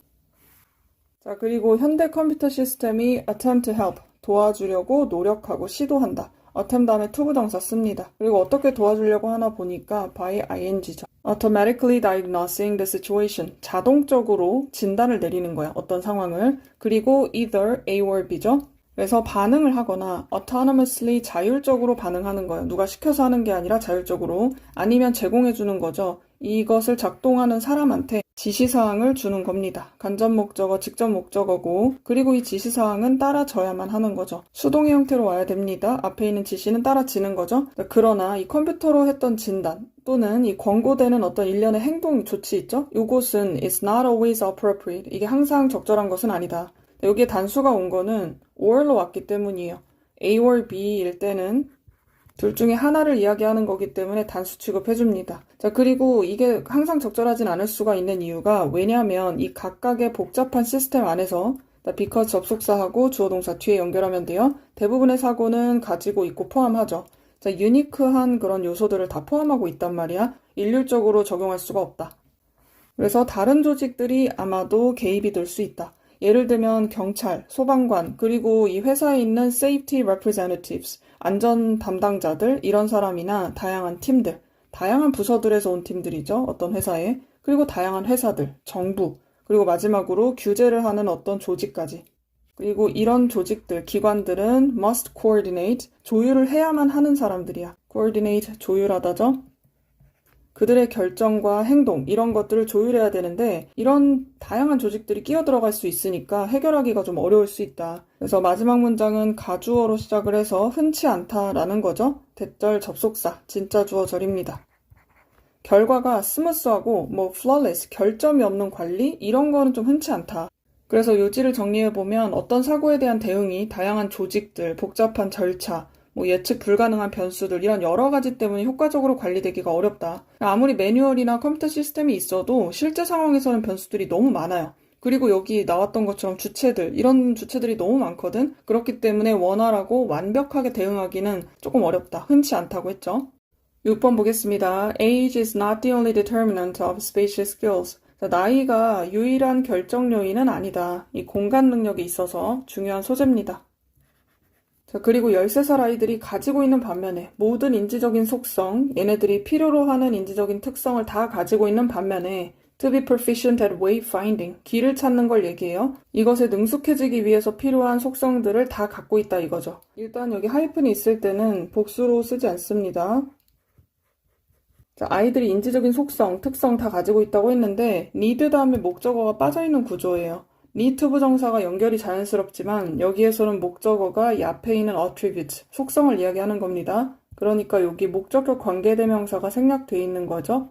A: 자, 그리고 현대 컴퓨터 시스템이 attempt to help 도와주려고 노력하고 시도한다. attempt 다음에 to 부정사 씁니다. 그리고 어떻게 도와주려고 하나 보니까 by ing죠. automatically diagnosing the situation. 자동적으로 진단을 내리는 거야. 어떤 상황을. 그리고 either A or B죠. 그래서 반응을 하거나 autonomously 자율적으로 반응하는 거예요. 누가 시켜서 하는 게 아니라 자율적으로. 아니면 제공해 주는 거죠. 이것을 작동하는 사람한테 지시사항을 주는 겁니다. 간접 목적어, 직접 목적어고 그리고 이 지시사항은 따라져야만 하는 거죠. 수동의 형태로 와야 됩니다. 앞에 있는 지시는 따라지는 거죠. 그러나 이 컴퓨터로 했던 진단 또는 이 권고되는 어떤 일련의 행동 조치 있죠? 이것은 is not always appropriate. 이게 항상 적절한 것은 아니다. 여기에 단수가 온 거는 or로 왔기 때문이에요. A or B일 때는 둘 중에 하나를 이야기하는 거기 때문에 단수 취급해줍니다. 자, 그리고 이게 항상 적절하진 않을 수가 있는 이유가 왜냐하면 이 각각의 복잡한 시스템 안에서 because 접속사하고 주어동사 뒤에 연결하면 돼요. 대부분의 사고는 가지고 있고 포함하죠. 자, 유니크한 그런 요소들을 다 포함하고 있단 말이야. 일률적으로 적용할 수가 없다. 그래서 다른 조직들이 아마도 개입이 될 수 있다. 예를 들면 경찰, 소방관, 그리고 이 회사에 있는 safety representatives, 안전 담당자들, 이런 사람이나 다양한 팀들, 다양한 부서들에서 온 팀들이죠. 어떤 회사에. 그리고 다양한 회사들, 정부, 그리고 마지막으로 규제를 하는 어떤 조직까지. 그리고 이런 조직들, 기관들은 must coordinate, 조율을 해야만 하는 사람들이야. coordinate, 조율하다죠. 그들의 결정과 행동 이런 것들을 조율해야 되는데 이런 다양한 조직들이 끼어들어갈 수 있으니까 해결하기가 좀 어려울 수 있다. 그래서 마지막 문장은 가주어로 시작을 해서 흔치 않다라는 거죠. 대절 접속사, 진짜 주어절입니다. 결과가 스무스하고 flawless, 결점이 없는 관리 이런 거는 좀 흔치 않다. 그래서 요지를 정리해보면 어떤 사고에 대한 대응이 다양한 조직들, 복잡한 절차, 예측 불가능한 변수들 이런 여러 가지 때문에 효과적으로 관리되기가 어렵다. 아무리 매뉴얼이나 컴퓨터 시스템이 있어도 실제 상황에서는 변수들이 너무 많아요. 그리고 여기 나왔던 것처럼 주체들, 이런 주체들이 너무 많거든? 그렇기 때문에 원활하고 완벽하게 대응하기는 조금 어렵다. 흔치 않다고 했죠. 6번 보겠습니다. Age is not the only determinant of spatial skills. 나이가 유일한 결정 요인은 아니다. 이 공간 능력에 있어서 중요한 소재입니다. 자, 그리고 13살 아이들이 가지고 있는 반면에 모든 인지적인 속성, 얘네들이 필요로 하는 인지적인 특성을 다 가지고 있는 반면에 to be proficient at wayfinding, 길을 찾는 걸 얘기해요. 이것에 능숙해지기 위해서 필요한 속성들을 다 갖고 있다 이거죠. 일단 여기 하이픈이 있을 때는 복수로 쓰지 않습니다. 자, 아이들이 인지적인 속성, 특성 다 가지고 있다고 했는데 need 다음에 목적어가 빠져있는 구조예요. need 부정사가 연결이 자연스럽지만 여기에서는 목적어가 이 앞에 있는 attribute, 속성을 이야기하는 겁니다. 그러니까 여기 목적격 관계대명사가 생략되어 있는 거죠.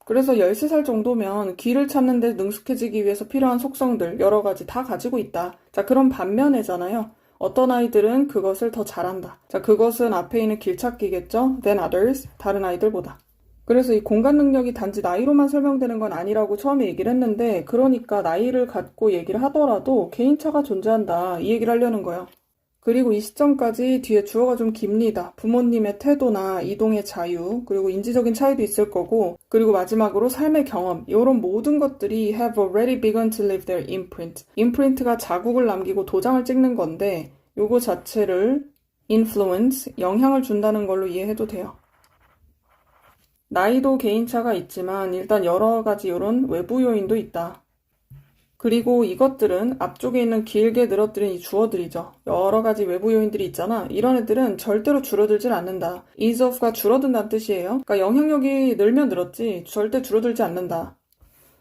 A: 그래서 13살 정도면 길을 찾는 데 능숙해지기 위해서 필요한 속성들 여러 가지 다 가지고 있다. 자, 그럼 반면에잖아요. 어떤 아이들은 그것을 더 잘한다. 자, 그것은 앞에 있는 길찾기겠죠? than others, 다른 아이들보다. 그래서 이 공간 능력이 단지 나이로만 설명되는 건 아니라고 처음에 얘기를 했는데 그러니까 나이를 갖고 얘기를 하더라도 개인차가 존재한다. 이 얘기를 하려는 거예요. 그리고 이 시점까지 뒤에 주어가 좀 깁니다. 부모님의 태도나 이동의 자유, 그리고 인지적인 차이도 있을 거고, 그리고 마지막으로 삶의 경험, 이런 모든 것들이 have already begun to leave their imprint. imprint가 자국을 남기고 도장을 찍는 건데, 요거 자체를 influence, 영향을 준다는 걸로 이해해도 돼요. 나이도 개인차가 있지만 일단 여러 가지 이런 외부 요인도 있다. 그리고 이것들은 앞쪽에 있는 길게 늘어뜨린 이 주어들이죠. 여러 가지 외부 요인들이 있잖아. 이런 애들은 절대로 줄어들질 않는다. ease of가 줄어든다는 뜻이에요. 그러니까 영향력이 늘면 늘었지 절대 줄어들지 않는다.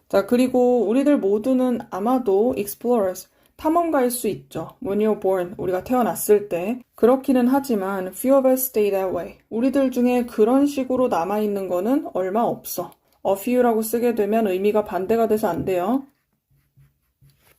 A: 자, 그리고 우리들 모두는 아마도 explorers, 탐험가일 수 있죠. When you're born, 우리가 태어났을 때. 그렇기는 하지만 few of us stay that way. 우리들 중에 그런 식으로 남아있는 거는 얼마 없어. a few라고 쓰게 되면 의미가 반대가 돼서 안 돼요.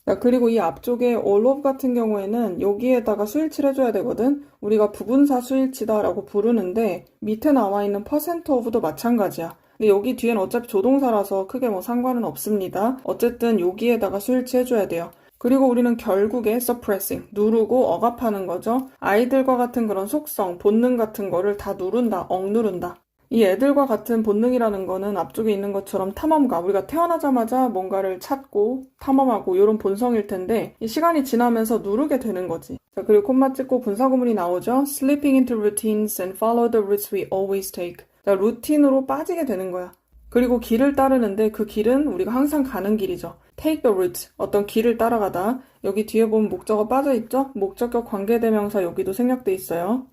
A: 자, 그리고 이 앞쪽에 all of 같은 경우에는 여기에다가 수일치를 해줘야 되거든. 우리가 부분사 수일치다라고 부르는데 밑에 나와 있는 percent of도 마찬가지야. 근데 여기 뒤엔 어차피 조동사라서 크게 상관은 없습니다. 어쨌든 여기에다가 수일치 해줘야 돼요. 그리고 우리는 결국에 suppressing, 누르고 억압하는 거죠. 아이들과 같은 그런 속성, 본능 같은 거를 다 누른다, 억누른다. 이 애들과 같은 본능이라는 거는 앞쪽에 있는 것처럼 탐험가, 우리가 태어나자마자 뭔가를 찾고 탐험하고 이런 본성일 텐데 이 시간이 지나면서 누르게 되는 거지. 자, 그리고 콤마 찍고 분사구문이 나오죠. Slipping into routines and follow the routes we always take. 자, 루틴으로 빠지게 되는 거야. 그리고 길을 따르는데 그 길은 우리가 항상 가는 길이죠. Take the route, 어떤 길을 따라가다. 여기 뒤에 보면 목적어 빠져있죠? 목적격 관계대명사 여기도 생략돼 있어요.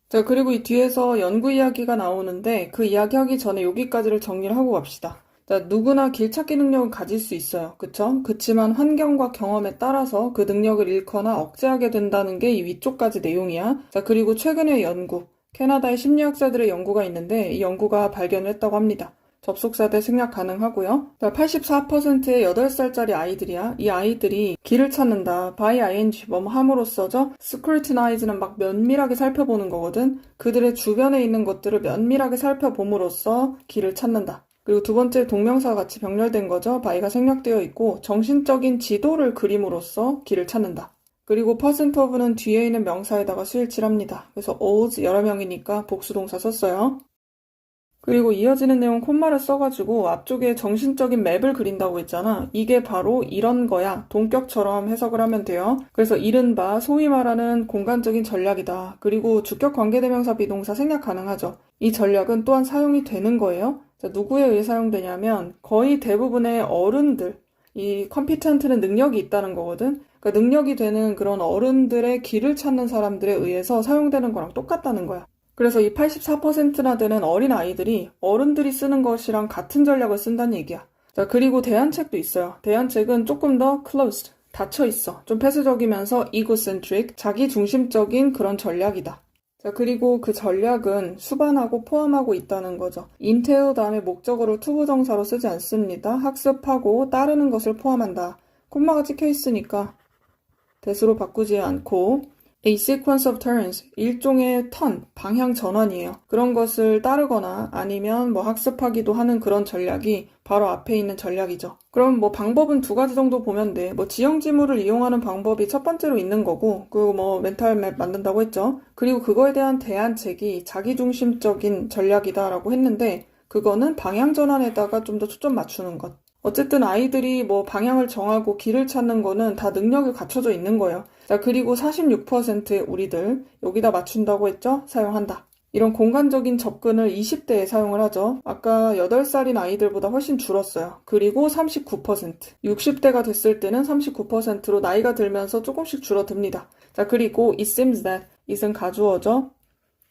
A: 자, 그리고 이 뒤에서 연구 이야기가 나오는데 그 이야기하기 전에 여기까지를 정리를 하고 갑시다. 자, 누구나 길찾기 능력은 가질 수 있어요. 그쵸? 그치만 환경과 경험에 따라서 그 능력을 잃거나 억제하게 된다는 게 이 위쪽까지 내용이야. 자, 그리고 최근의 연구, 캐나다의 심리학자들의 연구가 있는데 이 연구가 발견을 했다고 합니다. 접속사대 생략 가능하고요. 84%의 8살짜리 아이들이야. 이 아이들이 길을 찾는다. by ing 뭐뭐 함으로써죠. scrutinize는 막 면밀하게 살펴보는 거거든. 그들의 주변에 있는 것들을 면밀하게 살펴봄으로써 길을 찾는다. 그리고 두 번째 동명사가 같이 병렬된 거죠. by가 생략되어 있고 정신적인 지도를 그림으로써 길을 찾는다. 그리고 percent of는 뒤에 있는 명사에다가 수일치를 합니다. 그래서 alls 여러 명이니까 복수동사 썼어요. 그리고 이어지는 내용 콤마를 써가지고 앞쪽에 정신적인 맵을 그린다고 했잖아. 이게 바로 이런 거야. 동격처럼 해석을 하면 돼요. 그래서 이른바 소위 말하는 공간적인 전략이다. 그리고 주격 관계대명사 비동사 생략 가능하죠. 이 전략은 또한 사용이 되는 거예요. 자, 누구에 의해 사용되냐면 거의 대부분의 어른들, 이 컴피턴트는 능력이 있다는 거거든. 그러니까 능력이 되는 그런 어른들의 길을 찾는 사람들에 의해서 사용되는 거랑 똑같다는 거야. 그래서 이 84%나 되는 어린 아이들이 어른들이 쓰는 것이랑 같은 전략을 쓴다는 얘기야. 자, 그리고 대안책도 있어요. 대안책은 조금 더 closed, 닫혀 있어. 좀 폐쇄적이면서 egocentric, 자기 중심적인 그런 전략이다. 자, 그리고 그 전략은 수반하고 포함하고 있다는 거죠. entail 다음에 목적어를 투부정사로 쓰지 않습니다. 학습하고 따르는 것을 포함한다. 콤마가 찍혀 있으니까 대수로 바꾸지 않고 A sequence of turns, 일종의 턴, 방향 전환이에요. 그런 것을 따르거나 아니면 뭐 학습하기도 하는 그런 전략이 바로 앞에 있는 전략이죠. 그럼 뭐 방법은 두 가지 정도 보면 돼. 뭐 지형 지물을 이용하는 방법이 첫 번째로 있는 거고, 그 뭐 멘탈 맵 만든다고 했죠. 그리고 그거에 대한 대안책이 자기중심적인 전략이다라고 했는데, 그거는 방향 전환에다가 좀 더 초점 맞추는 것. 어쨌든 아이들이 뭐 방향을 정하고 길을 찾는 거는 다 능력이 갖춰져 있는 거예요. 자, 그리고 46%의 우리들 여기다 맞춘다고 했죠? 사용한다. 이런 공간적인 접근을 20대에 사용을 하죠. 아까 8살인 아이들보다 훨씬 줄었어요. 그리고 39%. 60대가 됐을 때는 39%로 나이가 들면서 조금씩 줄어듭니다. 자, 그리고 it seems that, it은 가주어죠.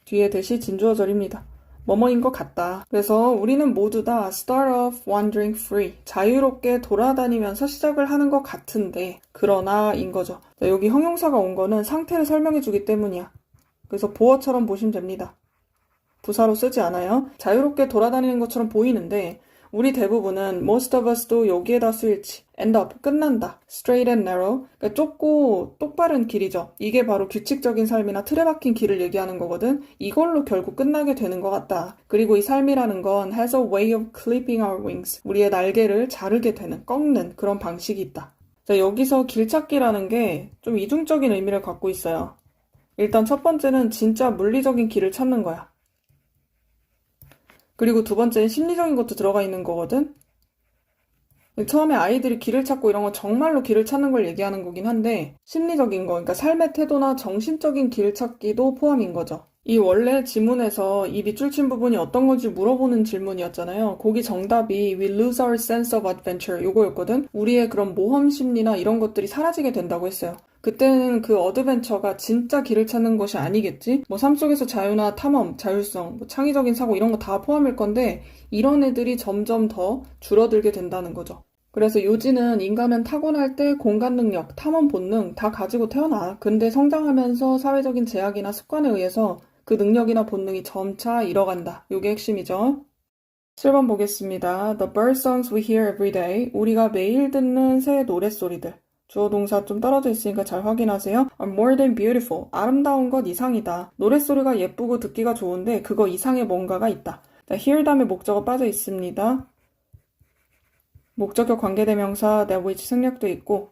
A: 뒤에 대시 진주어절입니다. 뭐뭐인 것 같다. 그래서 우리는 모두 다 start off wandering free. 자유롭게 돌아다니면서 시작을 하는 것 같은데, 그러나 인 거죠. 자, 여기 형용사가 온 거는 상태를 설명해 주기 때문이야. 그래서 보어처럼 보시면 됩니다. 부사로 쓰지 않아요. 자유롭게 돌아다니는 것처럼 보이는데 우리 대부분은 most of us도 여기에다 쓰일지 end up, 끝난다. straight and narrow, 그러니까 좁고 똑바른 길이죠. 이게 바로 규칙적인 삶이나 틀에 박힌 길을 얘기하는 거거든. 이걸로 결국 끝나게 되는 것 같다. 그리고 이 삶이라는 건 has a way of clipping our wings, 우리의 날개를 자르게 되는, 꺾는 그런 방식이 있다. 자, 여기서 길찾기라는 게 좀 이중적인 의미를 갖고 있어요. 일단 첫 번째는 진짜 물리적인 길을 찾는 거야. 그리고 두 번째는 심리적인 것도 들어가 있는 거거든. 처음에 아이들이 길을 찾고 이런 건 정말로 길을 찾는 걸 얘기하는 거긴 한데 심리적인 거, 그러니까 삶의 태도나 정신적인 길 찾기도 포함인 거죠. 이 원래 지문에서 이 밑줄 친 부분이 어떤 건지 물어보는 질문이었잖아요. 거기 정답이 We lose our sense of adventure 요거였거든. 우리의 그런 모험 심리나 이런 것들이 사라지게 된다고 했어요. 그때는 그 어드벤처가 진짜 길을 찾는 것이 아니겠지? 뭐 삶 속에서 자유나 탐험, 자율성, 뭐 창의적인 사고 이런 거 다 포함일 건데 이런 애들이 점점 더 줄어들게 된다는 거죠. 그래서 요지는 인간은 타고날 때 공간 능력, 탐험 본능 다 가지고 태어나. 근데 성장하면서 사회적인 제약이나 습관에 의해서 그 능력이나 본능이 점차 잃어간다. 요게 핵심이죠. 7번 보겠습니다. The bird songs we hear every day. 우리가 매일 듣는 새 노랫소리들. 주어 동사 좀 떨어져 있으니까 잘 확인하세요. are more than beautiful. 아름다운 것 이상이다. 노랫소리가 예쁘고 듣기가 좋은데 그거 이상의 뭔가가 있다. 자, hear 다음에 목적어 빠져 있습니다. 목적격 관계대명사 that which 생략돼 있고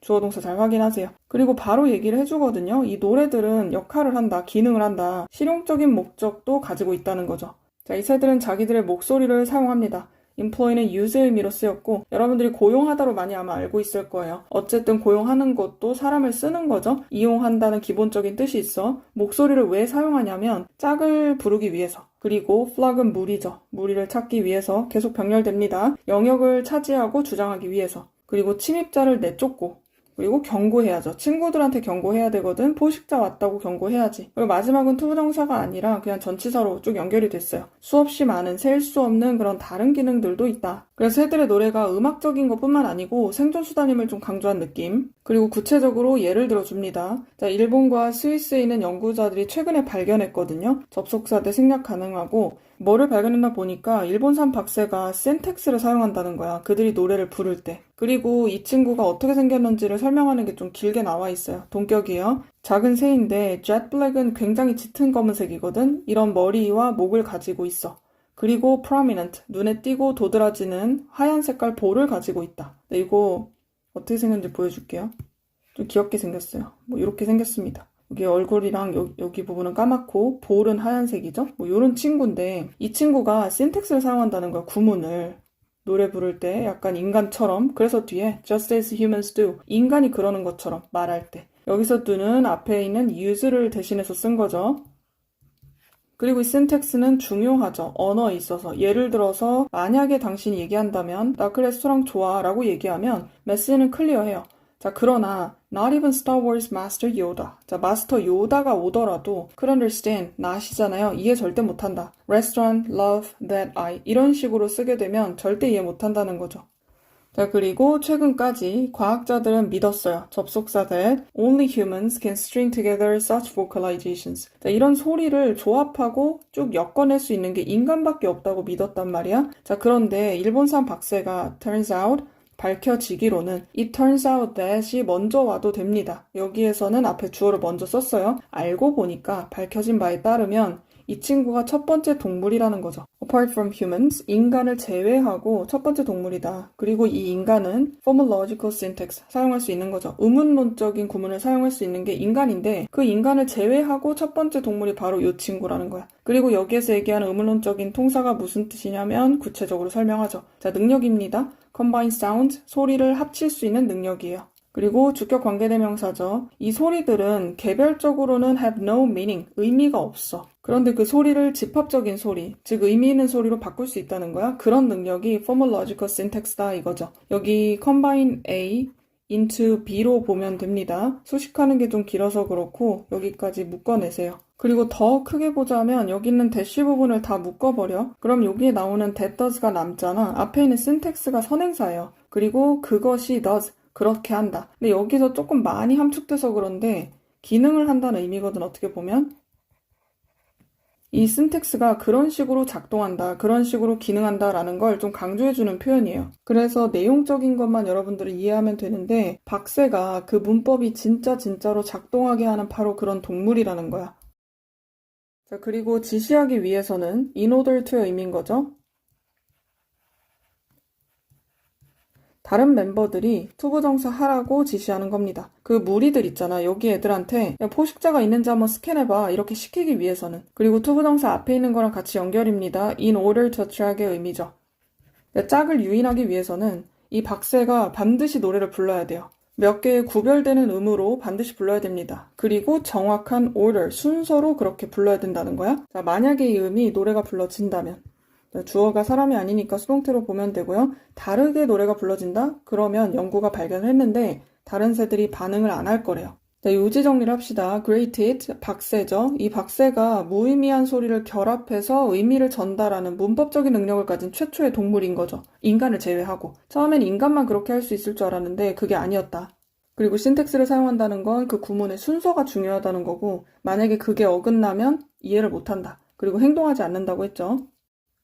A: 주어 동사 잘 확인하세요. 그리고 바로 얘기를 해주거든요. 이 노래들은 역할을 한다, 기능을 한다. 실용적인 목적도 가지고 있다는 거죠. 자, 이 새들은 자기들의 목소리를 사용합니다. employ는 use의 의미로 쓰였고 여러분들이 고용하다로 많이 아마 알고 있을 거예요. 어쨌든 고용하는 것도 사람을 쓰는 거죠. 이용한다는 기본적인 뜻이 있어. 목소리를 왜 사용하냐면 짝을 부르기 위해서. 그리고 flog은 무리죠. 무리를 찾기 위해서 계속 병렬됩니다. 영역을 차지하고 주장하기 위해서. 그리고 침입자를 내쫓고 그리고 경고해야죠. 친구들한테 경고해야 되거든. 포식자 왔다고 경고해야지. 그리고 마지막은 투부정사가 아니라 그냥 전치사로 쭉 연결이 됐어요. 수없이 많은 셀 수 없는 그런 다른 기능들도 있다. 그래서 새들의 노래가 음악적인 것뿐만 아니고 생존수단임을 좀 강조한 느낌. 그리고 구체적으로 예를 들어줍니다. 자, 일본과 스위스에 있는 연구자들이 최근에 발견했거든요. 접속사 대 생략 가능하고 뭐를 발견했나 보니까 일본산 박새가 신텍스를 사용한다는 거야. 그들이 노래를 부를 때. 그리고 이 친구가 어떻게 생겼는지를 설명하는 게 좀 길게 나와 있어요. 동격이에요. 작은 새인데 젯 블랙은 굉장히 짙은 검은색이거든. 이런 머리와 목을 가지고 있어. 그리고 prominent, 눈에 띄고 도드라지는 하얀 색깔 볼을 가지고 있다. 네, 이거 어떻게 생겼는지 보여줄게요. 좀 귀엽게 생겼어요. 뭐 이렇게 생겼습니다. 여기 얼굴이랑 여기 부분은 까맣고 볼은 하얀색이죠? 뭐 이런 친구인데 이 친구가 신텍스를 사용한다는 거야. 구문을. 노래 부를 때 약간 인간처럼. 그래서 뒤에 just as humans do. 인간이 그러는 것처럼 말할 때. 여기서 do는 앞에 있는 use를 대신해서 쓴 거죠. 그리고 이 syntax는 중요하죠. 언어에 있어서. 예를 들어서 만약에 당신이 얘기한다면 나 그 레스토랑 좋아 라고 얘기하면 메시지는 클리어해요. 자, 그러나 not even Star Wars Master Yoda. 자, 마스터 요다가 오더라도 could understand, 나시잖아요. 이해 절대 못한다. Restaurant, love, that I 이런 식으로 쓰게 되면 절대 이해 못한다는 거죠. 자, 그리고 최근까지 과학자들은 믿었어요. 접속사 that only humans can string together such vocalizations. 자, 이런 소리를 조합하고 쭉 엮어낼 수 있는 게 인간밖에 없다고 믿었단 말이야. 자, 그런데 일본산 박사가 turns out 밝혀지기로는 it turns out that이 먼저 와도 됩니다. 여기에서는 앞에 주어를 먼저 썼어요. 알고 보니까 밝혀진 바에 따르면 이 친구가 첫 번째 동물이라는 거죠. Apart from humans, 인간을 제외하고 첫 번째 동물이다. 그리고 이 인간은 phonological syntax 사용할 수 있는 거죠. 의문론적인 구문을 사용할 수 있는 게 인간인데 그 인간을 제외하고 첫 번째 동물이 바로 이 친구라는 거야. 그리고 여기에서 얘기하는 의문론적인 통사가 무슨 뜻이냐면 구체적으로 설명하죠. 자, 능력입니다. combine sound, 소리를 합칠 수 있는 능력이에요. 그리고 주격 관계대명사죠. 이 소리들은 개별적으로는 have no meaning, 의미가 없어. 그런데 그 소리를 집합적인 소리, 즉 의미 있는 소리로 바꿀 수 있다는 거야. 그런 능력이 phonological syntax다 이거죠. 여기 combine A into B로 보면 됩니다. 수식하는 게 좀 길어서 그렇고 여기까지 묶어내세요. 그리고 더 크게 보자면 여기 있는 대시 부분을 다 묶어버려. 그럼 여기에 나오는 that does가 남잖아. 앞에 있는 syntax가 선행사예요. 그리고 그것이 does, 그렇게 한다. 근데 여기서 조금 많이 함축돼서 그런데 기능을 한다는 의미거든 어떻게 보면. 이 syntax가 그런 식으로 작동한다, 그런 식으로 기능한다 라는 걸 좀 강조해주는 표현이에요. 그래서 내용적인 것만 여러분들은 이해하면 되는데 박새가 그 문법이 진짜로 작동하게 하는 바로 그런 동물이라는 거야. 자, 그리고 지시하기 위해서는 in order to의 의미인 거죠. 다른 멤버들이 투부정사 하라고 지시하는 겁니다. 그 무리들 있잖아. 여기 애들한테 야, 포식자가 있는지 한번 스캔해봐. 이렇게 시키기 위해서는. 그리고 투부정사 앞에 있는 거랑 같이 연결입니다. in order to attract의 의미죠. 짝을 유인하기 위해서는 이 박새가 반드시 노래를 불러야 돼요. 몇 개의 구별되는 음으로 반드시 불러야 됩니다. 그리고 정확한 order, 순서로 그렇게 불러야 된다는 거야. 자, 만약에 이 음이 노래가 불러진다면 주어가 사람이 아니니까 수동태로 보면 되고요. 다르게 노래가 불러진다? 그러면 연구가 발견했는데 다른 새들이 반응을 안 할 거래요. 자, 요지 정리를 합시다. Great it, 박새죠. 이 박새가 무의미한 소리를 결합해서 의미를 전달하는 문법적인 능력을 가진 최초의 동물인 거죠. 인간을 제외하고. 처음엔 인간만 그렇게 할 수 있을 줄 알았는데 그게 아니었다. 그리고 신텍스를 사용한다는 건 그 구문의 순서가 중요하다는 거고 만약에 그게 어긋나면 이해를 못한다. 그리고 행동하지 않는다고 했죠.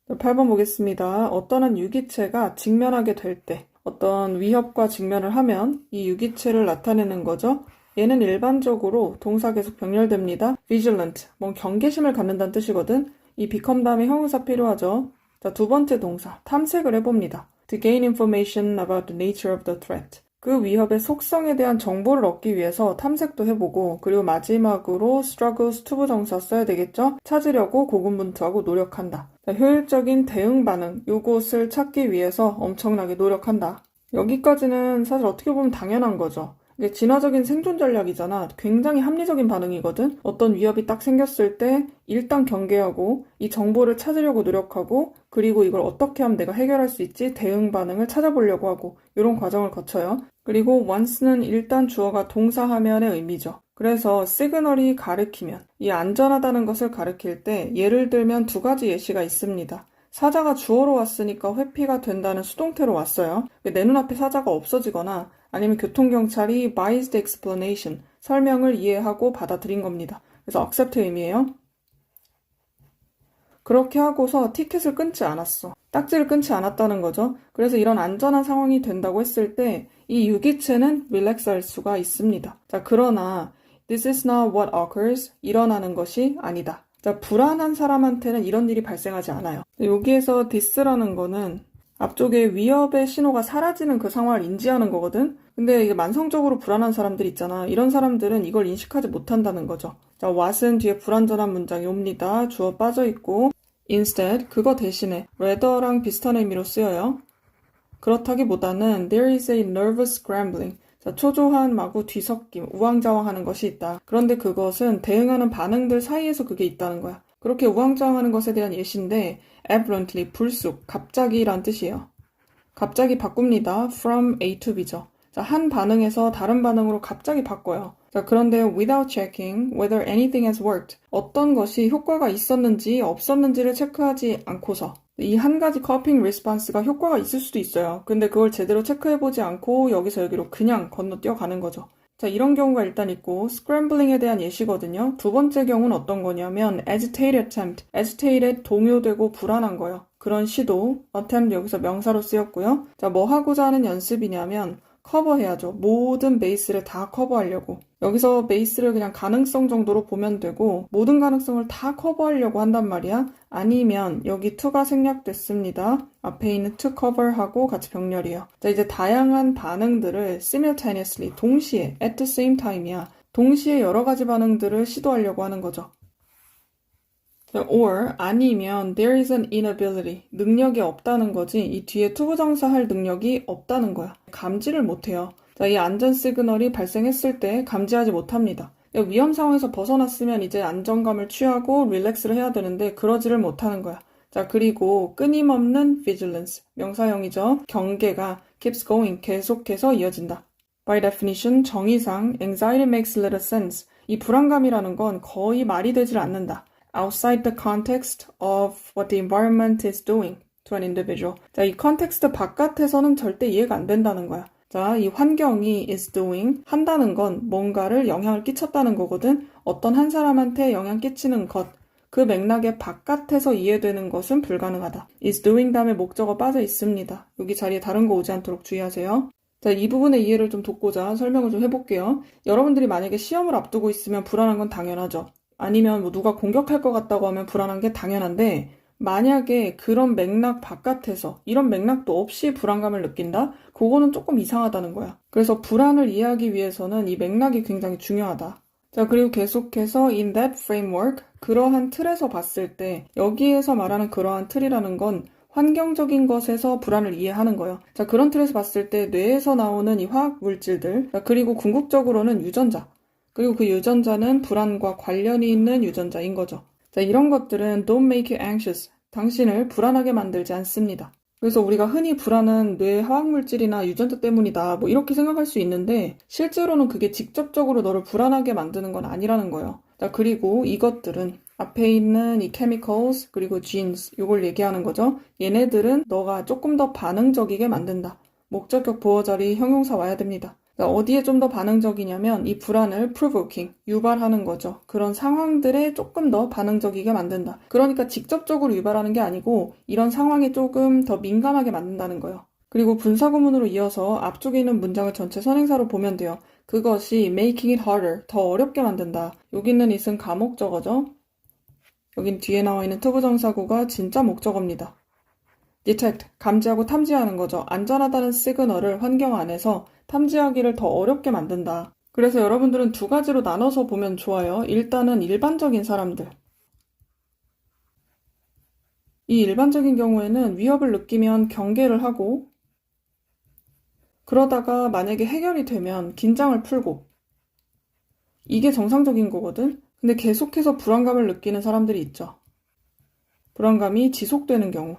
A: 8번 보겠습니다. 어떤 한 유기체가 직면하게 될 때 어떤 위협과 직면을 하면 이 유기체를 나타내는 거죠. 얘는 일반적으로 동사 계속 병렬됩니다. vigilant, 경계심을 갖는다는 뜻이거든. 이 become 다음에 형용사 필요하죠. 자, 두 번째 동사, 탐색을 해봅니다. To gain information about the nature of the threat. 그 위협의 속성에 대한 정보를 얻기 위해서 탐색도 해보고 그리고 마지막으로 struggles 투부정사 써야 되겠죠? 찾으려고 고군분투하고 노력한다. 자, 효율적인 대응 반응, 요것을 찾기 위해서 엄청나게 노력한다. 여기까지는 사실 어떻게 보면 당연한 거죠. 이게 진화적인 생존 전략이잖아. 굉장히 합리적인 반응이거든. 어떤 위협이 딱 생겼을 때 일단 경계하고 이 정보를 찾으려고 노력하고 그리고 이걸 어떻게 하면 내가 해결할 수 있지? 대응 반응을 찾아보려고 하고 이런 과정을 거쳐요. 그리고 once는 일단 주어가 동사하면의 의미죠. 그래서 시그널이 가리키면 이 안전하다는 것을 가리킬 때 예를 들면 두 가지 예시가 있습니다. 사자가 주어로 왔으니까 회피가 된다는 수동태로 왔어요. 내 눈앞에 사자가 없어지거나 아니면 교통경찰이 buys the explanation, 설명을 이해하고 받아들인 겁니다. 그래서 accept의 의미예요. 그렇게 하고서 티켓을 끊지 않았어. 딱지를 끊지 않았다는 거죠. 그래서 이런 안전한 상황이 된다고 했을 때 이 유기체는 relax 할 수가 있습니다. 자, 그러나 this is not what occurs, 일어나는 것이 아니다. 자, 불안한 사람한테는 이런 일이 발생하지 않아요. 여기에서 this라는 거는 앞쪽에 위협의 신호가 사라지는 그 상황을 인지하는 거거든. 근데 이게 만성적으로 불안한 사람들 있잖아. 이런 사람들은 이걸 인식하지 못한다는 거죠. 자, what은 뒤에 불완전한 문장이 옵니다. 주어 빠져있고 instead, 그거 대신에 rather랑 비슷한 의미로 쓰여요. 그렇다기보다는 there is a nervous scrambling. 자, 초조한 마구 뒤섞임, 우왕좌왕하는 것이 있다. 그런데 그것은 대응하는 반응들 사이에서 그게 있다는 거야. 그렇게 우왕좌왕하는 것에 대한 예시인데 abruptly, 불쑥, 갑자기란 뜻이에요. 갑자기 바꿉니다. from A to B죠. 자, 한 반응에서 다른 반응으로 갑자기 바꿔요. 자, 그런데 without checking whether anything has worked, 어떤 것이 효과가 있었는지 없었는지를 체크하지 않고서 이 한 가지 커핑 리스폰스가 효과가 있을 수도 있어요. 근데 그걸 제대로 체크해보지 않고 여기서 여기로 그냥 건너뛰어 가는 거죠. 자, 이런 경우가 일단 있고 scrambling에 대한 예시거든요. 두 번째 경우는 어떤 거냐면 agitate attempt, agitated 동요되고 불안한 거예요. 그런 시도, attempt 여기서 명사로 쓰였고요. 자, 뭐 하고자 하는 연습이냐면 커버해야죠. 모든 베이스를 다 커버하려고. 여기서 베이스를 그냥 가능성 정도로 보면 되고 모든 가능성을 다 커버하려고 한단 말이야. 아니면 여기 to가 생략됐습니다. 앞에 있는 to cover하고 같이 병렬이에요. 자, 이제 다양한 반응들을 simultaneously, 동시에, at the same time이야. 동시에 여러 가지 반응들을 시도하려고 하는 거죠. or 아니면 there is an inability, 능력이 없다는 거지. 이 뒤에 투부정사 할 능력이 없다는 거야. 감지를 못해요. 자, 이 안전 시그널이 발생했을 때 감지하지 못합니다. 위험 상황에서 벗어났으면 이제 안정감을 취하고 릴렉스를 해야 되는데 그러지를 못하는 거야. 자, 그리고 끊임없는 vigilance, 명사형이죠. 경계가 keeps going, 계속해서 이어진다. By definition, 정의상 anxiety makes little sense. 이 불안감이라는 건 거의 말이 되질 않는다. outside the context of what the environment is doing to an individual. 자, 이 컨텍스트 바깥에서는 절대 이해가 안 된다는 거야. 자, 이 환경이 is doing, 한다는 건 뭔가를 영향을 끼쳤다는 거거든. 어떤 한 사람한테 영향 끼치는 것, 그 맥락의 바깥에서 이해되는 것은 불가능하다. is doing 다음에 목적어 빠져 있습니다. 여기 자리에 다른 거 오지 않도록 주의하세요. 자, 이 부분의 이해를 좀 돕고자 설명을 좀 해볼게요. 여러분들이 만약에 시험을 앞두고 있으면 불안한 건 당연하죠. 아니면 뭐 누가 공격할 것 같다고 하면 불안한 게 당연한데 만약에 그런 맥락 바깥에서 이런 맥락도 없이 불안감을 느낀다? 그거는 조금 이상하다는 거야. 그래서 불안을 이해하기 위해서는 이 맥락이 굉장히 중요하다. 자, 그리고 계속해서 in that framework, 그러한 틀에서 봤을 때 여기에서 말하는 그러한 틀이라는 건 환경적인 것에서 불안을 이해하는 거예요. 자, 그런 틀에서 봤을 때 뇌에서 나오는 이 화학 물질들, 그리고 궁극적으로는 유전자, 그리고 그 유전자는 불안과 관련이 있는 유전자인 거죠. 자, 이런 것들은 don't make you anxious. 당신을 불안하게 만들지 않습니다. 그래서 우리가 흔히 불안은 뇌 화학물질이나 유전자 때문이다. 뭐 이렇게 생각할 수 있는데 실제로는 그게 직접적으로 너를 불안하게 만드는 건 아니라는 거예요. 자, 그리고 이것들은 앞에 있는 이 chemicals 그리고 genes 이걸 얘기하는 거죠. 얘네들은 너가 조금 더 반응적이게 만든다. 목적격 보어 자리 형용사 와야 됩니다. 어디에 좀 더 반응적이냐면 이 불안을 provoking, 유발하는 거죠. 그런 상황들에 조금 더 반응적이게 만든다. 그러니까 직접적으로 유발하는 게 아니고 이런 상황에 조금 더 민감하게 만든다는 거예요. 그리고 분사구문으로 이어서 앞쪽에 있는 문장을 전체 선행사로 보면 돼요. 그것이 making it harder, 더 어렵게 만든다. 여기 있는 it은 가목적어죠. 여긴 뒤에 나와 있는 투부정사구가 진짜 목적어입니다. detect, 감지하고 탐지하는 거죠. 안전하다는 시그널을 환경 안에서 탐지하기를 더 어렵게 만든다. 그래서 여러분들은 두 가지로 나눠서 보면 좋아요. 일단은 일반적인 사람들. 이 일반적인 경우에는 위협을 느끼면 경계를 하고 그러다가 만약에 해결이 되면 긴장을 풀고 이게 정상적인 거거든. 근데 계속해서 불안감을 느끼는 사람들이 있죠. 불안감이 지속되는 경우.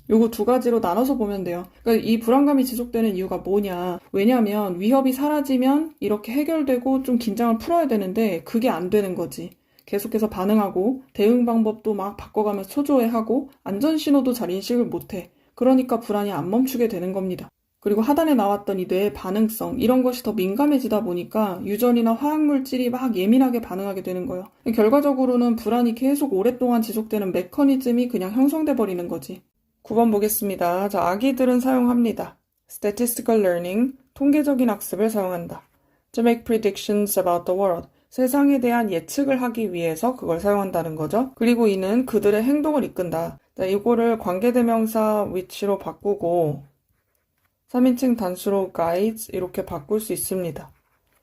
A: 요거 두 가지로 나눠서 보면 돼요. 그러니까 이 불안감이 지속되는 이유가 뭐냐. 왜냐면 위협이 사라지면 이렇게 해결되고 좀 긴장을 풀어야 되는데 그게 안 되는 거지. 계속해서 반응하고 대응 방법도 막 바꿔가면서 초조해하고 안전신호도 잘 인식을 못해. 그러니까 불안이 안 멈추게 되는 겁니다. 그리고 하단에 나왔던 이 뇌의 반응성 이런 것이 더 민감해지다 보니까 유전이나 화학물질이 막 예민하게 반응하게 되는 거예요. 결과적으로는 불안이 계속 오랫동안 지속되는 메커니즘이 그냥 형성돼 버리는 거지. 9번 보겠습니다. 자, 아기들은 사용합니다. Statistical learning, 통계적인 학습을 사용한다. To make predictions about the world, 세상에 대한 예측을 하기 위해서 그걸 사용한다는 거죠. 그리고 이는 그들의 행동을 이끈다. 자, 이거를 관계대명사 위치로 바꾸고 3인칭 단수로 guides 이렇게 바꿀 수 있습니다.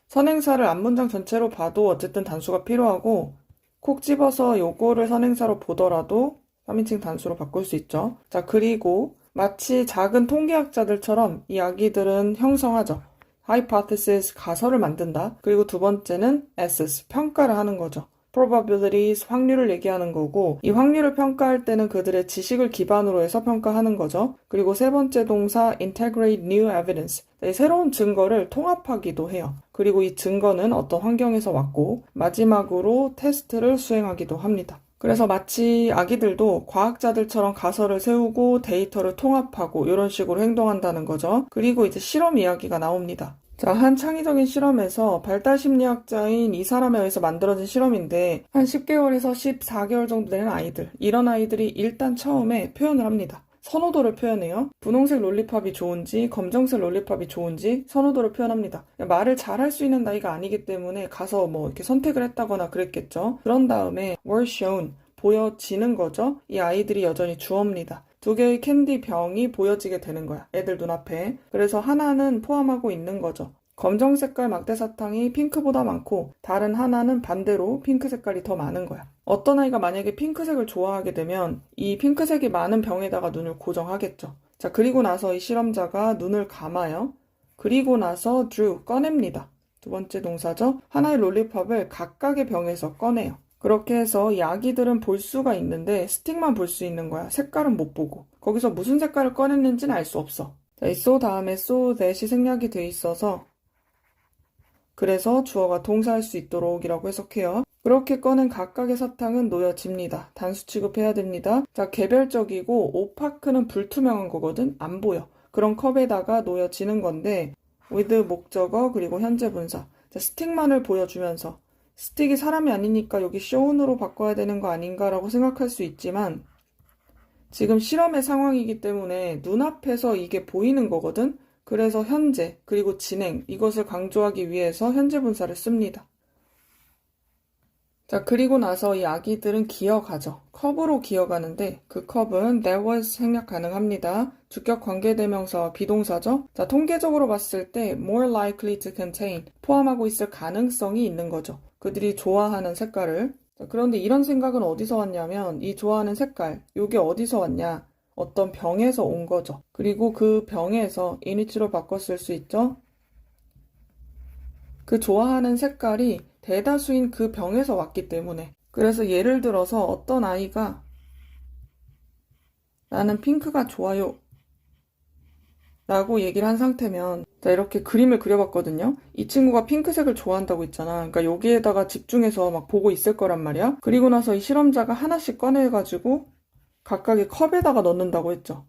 A: 선행사를 앞문장 전체로 봐도 어쨌든 단수가 필요하고 콕 집어서 요거를 선행사로 보더라도 3인칭 단수로 바꿀 수 있죠. 자, 그리고 마치 작은 통계학자들처럼 이 아기들은 형성하죠. hypothesis, 가설을 만든다. 그리고 두 번째는 assess, 평가를 하는 거죠. probabilities, 확률을 얘기하는 거고 이 확률을 평가할 때는 그들의 지식을 기반으로 해서 평가하는 거죠. 그리고 세 번째 동사 integrate new evidence, 새로운 증거를 통합하기도 해요. 그리고 이 증거는 어떤 환경에서 왔고 마지막으로 테스트를 수행하기도 합니다. 그래서 마치 아기들도 과학자들처럼 가설을 세우고 데이터를 통합하고 이런 식으로 행동한다는 거죠. 그리고 이제 실험 이야기가 나옵니다. 자, 한 창의적인 실험에서 발달심리학자인 이 사람에 의해서 만들어진 실험인데 한 10개월에서 14개월 정도 되는 아이들, 이런 아이들이 일단 처음에 표현을 합니다. 선호도를 표현해요. 분홍색 롤리팝이 좋은지 검정색 롤리팝이 좋은지 선호도를 표현합니다. 말을 잘할 수 있는 나이가 아니기 때문에 가서 뭐 이렇게 선택을 했다거나 그랬겠죠. 그런 다음에 were shown, 보여지는 거죠. 이 아이들이 여전히 주어입니다. 두 개의 캔디 병이 보여지게 되는 거야. 애들 눈앞에. 그래서 하나는 포함하고 있는 거죠. 검정 색깔 막대사탕이 핑크보다 많고 다른 하나는 반대로 핑크 색깔이 더 많은 거야. 어떤 아이가 만약에 핑크색을 좋아하게 되면 이 핑크색이 많은 병에다가 눈을 고정하겠죠. 자, 그리고 나서 이 실험자가 눈을 감아요. 그리고 나서 drew, 꺼냅니다. 두 번째 동사죠. 하나의 롤리팝을 각각의 병에서 꺼내요. 그렇게 해서 이 아기들은 볼 수가 있는데 스틱만 볼 수 있는 거야. 색깔은 못 보고. 거기서 무슨 색깔을 꺼냈는지는 알 수 없어. 자, 이 so 다음에 so that이 생략이 돼 있어서 그래서 주어가 동사할 수 있도록 이라고 해석해요. 그렇게 꺼낸 각각의 사탕은 놓여집니다. 단수 취급해야 됩니다. 자, 개별적이고 오파크는 불투명한 거거든. 안 보여. 그런 컵에다가 놓여지는 건데 with 목적어 그리고 현재 분사. 자, 스틱만을 보여주면서 스틱이 사람이 아니니까 여기 shown으로 바꿔야 되는 거 아닌가라고 생각할 수 있지만 지금 실험의 상황이기 때문에 눈앞에서 이게 보이는 거거든. 그래서 현재 그리고 진행 이것을 강조하기 위해서 현재 분사를 씁니다. 자, 그리고 나서 이 아기들은 기어가죠. 컵으로 기어가는데 그 컵은 that was 생략 가능합니다. 주격 관계대명사와 비동사죠. 자, 통계적으로 봤을 때 more likely to contain 포함하고 있을 가능성이 있는 거죠. 그들이 좋아하는 색깔을. 자, 그런데 이런 생각은 어디서 왔냐면 이 좋아하는 색깔 이게 어디서 왔냐? 어떤 병에서 온 거죠. 그리고 그 병에서 이니치로 바꿨을 수 있죠. 그 좋아하는 색깔이 대다수인 그 병에서 왔기 때문에. 그래서 예를 들어서 어떤 아이가 나는 핑크가 좋아요 라고 얘기를 한 상태면 자, 이렇게 그림을 그려봤거든요. 이 친구가 핑크색을 좋아한다고 했잖아. 그러니까 여기에다가 집중해서 막 보고 있을 거란 말이야. 그리고 나서 이 실험자가 하나씩 꺼내가지고 각각의 컵에다가 넣는다고 했죠.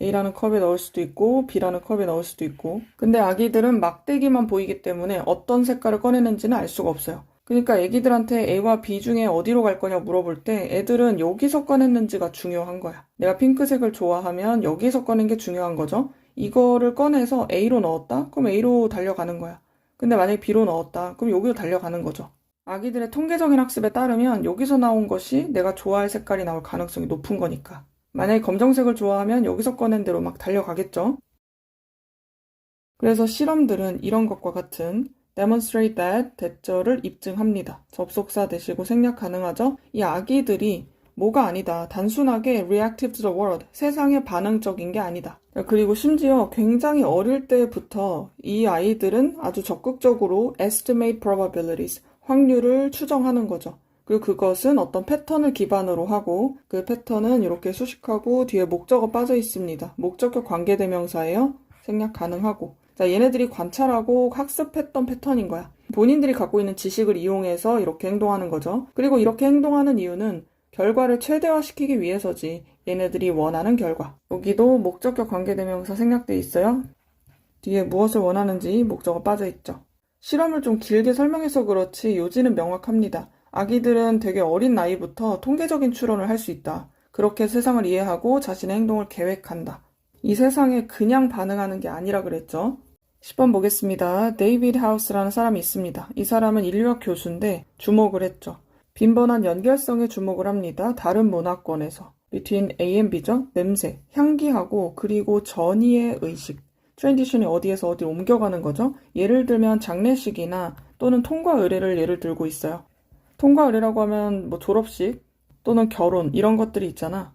A: A라는 컵에 넣을 수도 있고 B라는 컵에 넣을 수도 있고 근데 아기들은 막대기만 보이기 때문에 어떤 색깔을 꺼내는지는 알 수가 없어요. 그러니까 애기들한테 A와 B 중에 어디로 갈 거냐고 물어볼 때 애들은 여기서 꺼냈는지가 중요한 거야. 내가 핑크색을 좋아하면 여기서 꺼낸 게 중요한 거죠. 이거를 꺼내서 A로 넣었다? 그럼 A로 달려가는 거야. 근데 만약에 B로 넣었다? 그럼 여기로 달려가는 거죠. 아기들의 통계적인 학습에 따르면 여기서 나온 것이 내가 좋아할 색깔이 나올 가능성이 높은 거니까. 만약에 검정색을 좋아하면 여기서 꺼낸 대로 막 달려가겠죠. 그래서 실험들은 이런 것과 같은 demonstrate that 대절을 입증합니다. 접속사 대시고 생략 가능하죠. 이 아기들이 뭐가 아니다. 단순하게 reactive to the world, 세상에 반응적인 게 아니다. 그리고 심지어 굉장히 어릴 때부터 이 아이들은 아주 적극적으로 estimate probabilities, 확률을 추정하는 거죠. 그리고 그것은 어떤 패턴을 기반으로 하고 그 패턴은 이렇게 수식하고 뒤에 목적어 빠져 있습니다. 목적격 관계대명사예요. 생략 가능하고. 자, 얘네들이 관찰하고 학습했던 패턴인 거야. 본인들이 갖고 있는 지식을 이용해서 이렇게 행동하는 거죠. 그리고 이렇게 행동하는 이유는 결과를 최대화시키기 위해서지. 얘네들이 원하는 결과. 여기도 목적격 관계대명사 생략돼 있어요. 뒤에 무엇을 원하는지 목적어 빠져 있죠. 실험을 좀 길게 설명해서 그렇지 요지는 명확합니다. 아기들은 되게 어린 나이부터 통계적인 추론을 할 수 있다. 그렇게 세상을 이해하고 자신의 행동을 계획한다. 이 세상에 그냥 반응하는 게 아니라 그랬죠. 10번 보겠습니다. 데이비드 하우스라는 사람이 있습니다. 이 사람은 인류학 교수인데 주목을 했죠. 빈번한 연결성에 주목을 합니다. 다른 문화권에서. between A and B죠. 냄새, 향기하고 그리고 전이의 의식. 트랜지션이 어디에서 어디로 옮겨가는 거죠. 예를 들면 장례식이나 또는 통과 의례를 예를 들고 있어요. 통과 의례라고 하면 뭐 졸업식 또는 결혼 이런 것들이 있잖아.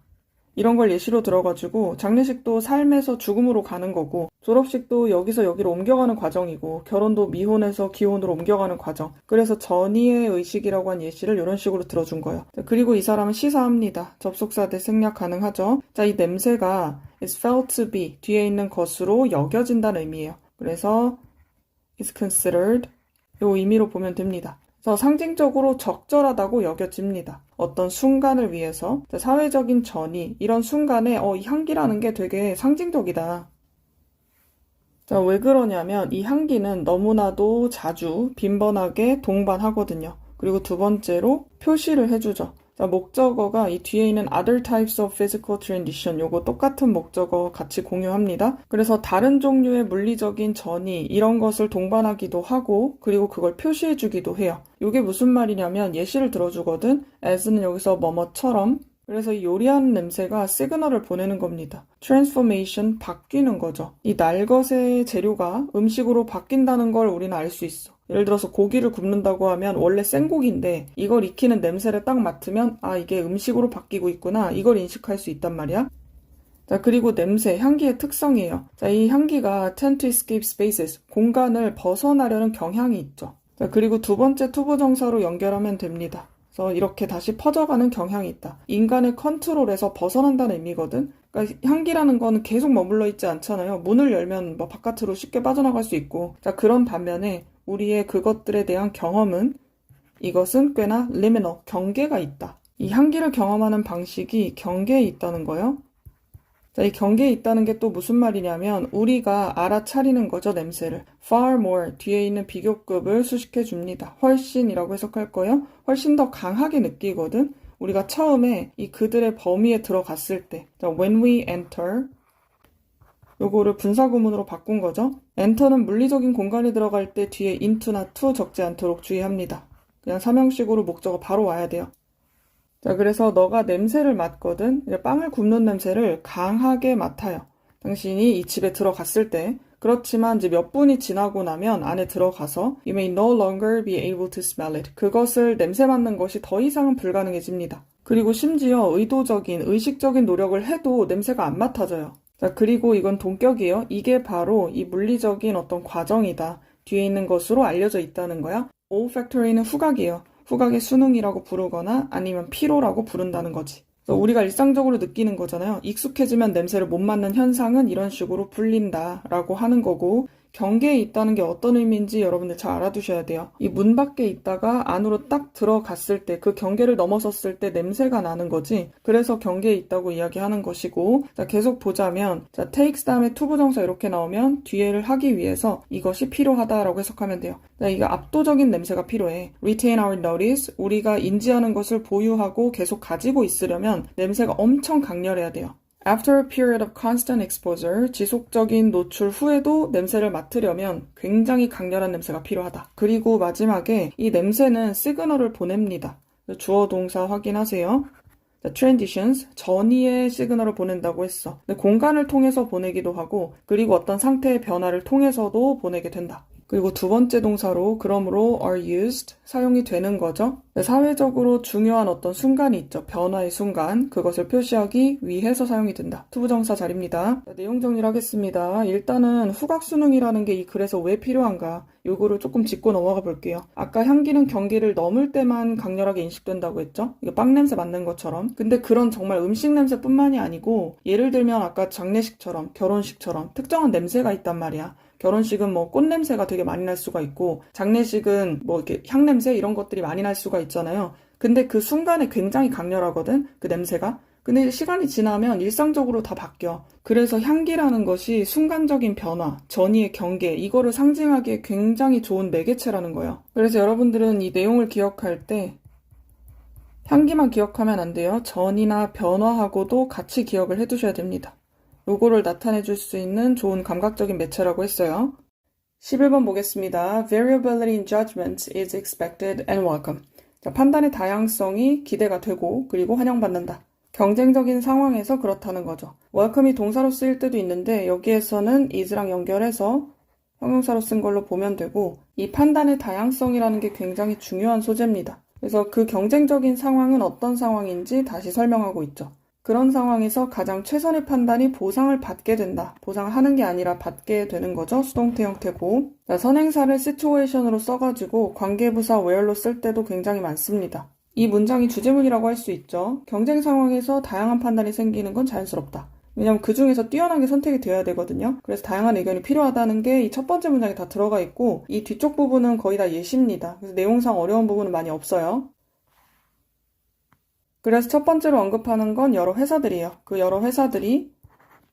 A: 이런 걸 예시로 들어가지고 장례식도 삶에서 죽음으로 가는 거고 졸업식도 여기서 여기로 옮겨가는 과정이고 결혼도 미혼에서 기혼으로 옮겨가는 과정. 그래서 전이의 의식이라고 한 예시를 이런 식으로 들어준 거예요. 그리고 이 사람은 시사합니다. 접속사 대 생략 가능하죠. 자, 이 냄새가 is felt to be 뒤에 있는 것으로 여겨진다는 의미예요. 그래서 is considered 이 의미로 보면 됩니다. 그래서 상징적으로 적절하다고 여겨집니다. 어떤 순간을 위해서 사회적인 전이 이런 순간에 이 향기라는 게 되게 상징적이다. 자, 왜 그러냐면 이 향기는 너무나도 자주 빈번하게 동반하거든요. 그리고 두 번째로 표시를 해주죠. 자, 목적어가 이 뒤에 있는 other types of physical transition 요거 똑같은 목적어 같이 공유합니다. 그래서 다른 종류의 물리적인 전이 이런 것을 동반하기도 하고 그리고 그걸 표시해주기도 해요. 요게 무슨 말이냐면 예시를 들어주거든. as는 여기서 뭐뭐처럼 그래서 이 요리하는 냄새가 시그널을 보내는 겁니다. transformation, 바뀌는 거죠. 이 날것의 재료가 음식으로 바뀐다는 걸 우리는 알 수 있어. 예를 들어서 고기를 굽는다고 하면 원래 생고기인데 이걸 익히는 냄새를 딱 맡으면 이게 음식으로 바뀌고 있구나. 이걸 인식할 수 있단 말이야. 자, 그리고 냄새, 향기의 특성이에요. 자, 이 향기가 tend to escape spaces, 공간을 벗어나려는 경향이 있죠. 자, 그리고 두 번째 투부정사로 연결하면 됩니다. 그래서 이렇게 다시 퍼져가는 경향이 있다. 인간의 컨트롤에서 벗어난다는 의미거든. 그러니까 향기라는 거는 계속 머물러 있지 않잖아요. 문을 열면 바깥으로 쉽게 빠져나갈 수 있고. 자, 그런 반면에 우리의 그것들에 대한 경험은 이것은 꽤나 liminal, 경계가 있다. 이 향기를 경험하는 방식이 경계에 있다는 거예요. 자, 이 경계에 있다는 게 또 무슨 말이냐면 우리가 알아차리는 거죠, 냄새를. far more, 뒤에 있는 비교급을 수식해 줍니다. 훨씬이라고 해석할 거예요. 훨씬 더 강하게 느끼거든. 우리가 처음에 이 그들의 범위에 들어갔을 때. 자, when we enter, 요거를 분사구문으로 바꾼 거죠. enter는 물리적인 공간에 들어갈 때 뒤에 into나 to 적지 않도록 주의합니다. 그냥 삼형식으로 목적어 바로 와야 돼요. 자, 그래서 너가 냄새를 맡거든. 빵을 굽는 냄새를 강하게 맡아요. 당신이 이 집에 들어갔을 때. 그렇지만 이제 몇 분이 지나고 나면 안에 들어가서 You may no longer be able to smell it. 그것을 냄새 맡는 것이 더 이상은 불가능해집니다. 그리고 심지어 의도적인, 의식적인 노력을 해도 냄새가 안 맡아져요. 자, 그리고 이건 동격이에요. 이게 바로 이 물리적인 어떤 과정이다. 뒤에 있는 것으로 알려져 있다는 거야. olfactory는 후각이에요. 후각의 수능이라고 부르거나 아니면 피로라고 부른다는 거지. 그래서 우리가 일상적으로 느끼는 거잖아요. 익숙해지면 냄새를 못 맡는 현상은 이런 식으로 불린다라고 하는 거고 경계에 있다는 게 어떤 의미인지 여러분들 잘 알아두셔야 돼요. 이 문 밖에 있다가 안으로 딱 들어갔을 때 그 경계를 넘어섰을 때 냄새가 나는 거지. 그래서 경계에 있다고 이야기하는 것이고 자, 계속 보자면 자, takes 다음에 투부정사 이렇게 나오면 뒤에를 하기 위해서 이것이 필요하다라고 해석하면 돼요. 자, 이거 압도적인 냄새가 필요해. retain our notice, 우리가 인지하는 것을 보유하고 계속 가지고 있으려면 냄새가 엄청 강렬해야 돼요. After a period of constant exposure, 지속적인 노출 후에도 냄새를 맡으려면 굉장히 강렬한 냄새가 필요하다. 그리고 마지막에 이 냄새는 시그널을 보냅니다. 주어 동사 확인하세요. transitions, 전이의 시그널을 보낸다고 했어. 공간을 통해서 보내기도 하고 그리고 어떤 상태의 변화를 통해서도 보내게 된다. 그리고 두 번째 동사로 그러므로 are used, 사용이 되는 거죠. 사회적으로 중요한 어떤 순간이 있죠. 변화의 순간, 그것을 표시하기 위해서 사용이 된다. 투부정사 자리입니다. 내용 정리를 하겠습니다. 일단은 후각수능이라는 게 이 글에서 왜 필요한가 요거를 조금 짚고 넘어가 볼게요. 아까 향기는 경계를 넘을 때만 강렬하게 인식된다고 했죠. 이거 빵 냄새 맡는 것처럼. 근데 그런 정말 음식 냄새뿐만이 아니고 예를 들면 아까 장례식처럼 결혼식처럼 특정한 냄새가 있단 말이야. 결혼식은 뭐 꽃냄새가 되게 많이 날 수가 있고 장례식은 뭐 이렇게 향냄새 이런 것들이 많이 날 수가 있잖아요. 근데 그 순간에 굉장히 강렬하거든. 그 냄새가. 근데 이제 시간이 지나면 일상적으로 다 바뀌어. 그래서 향기라는 것이 순간적인 변화, 전이의 경계, 이거를 상징하기에 굉장히 좋은 매개체라는 거예요. 그래서 여러분들은 이 내용을 기억할 때 향기만 기억하면 안 돼요. 전이나 변화하고도 같이 기억을 해두셔야 됩니다. 요거를 나타내 줄 수 있는 좋은 감각적인 매체라고 했어요. 11번 보겠습니다. Variability in judgment is expected and welcome. 자, 판단의 다양성이 기대가 되고 그리고 환영받는다. 경쟁적인 상황에서 그렇다는 거죠. welcome이 동사로 쓰일 때도 있는데 여기에서는 is랑 연결해서 형용사로 쓴 걸로 보면 되고 이 판단의 다양성이라는 게 굉장히 중요한 소재입니다. 그래서 그 경쟁적인 상황은 어떤 상황인지 다시 설명하고 있죠. 그런 상황에서 가장 최선의 판단이 보상을 받게 된다. 보상을 하는 게 아니라 받게 되는 거죠. 수동태 형태고. 자, 선행사를 situation으로 써가지고 관계부사 where로 쓸 때도 굉장히 많습니다. 이 문장이 주제문이라고 할 수 있죠. 경쟁 상황에서 다양한 판단이 생기는 건 자연스럽다. 왜냐면 그 중에서 뛰어나게 선택이 되어야 되거든요. 그래서 다양한 의견이 필요하다는 게 이 첫 번째 문장에 다 들어가 있고 이 뒤쪽 부분은 거의 다 예시입니다. 그래서 내용상 어려운 부분은 많이 없어요. 그래서 첫 번째로 언급하는 건 여러 회사들이에요. 그 여러 회사들이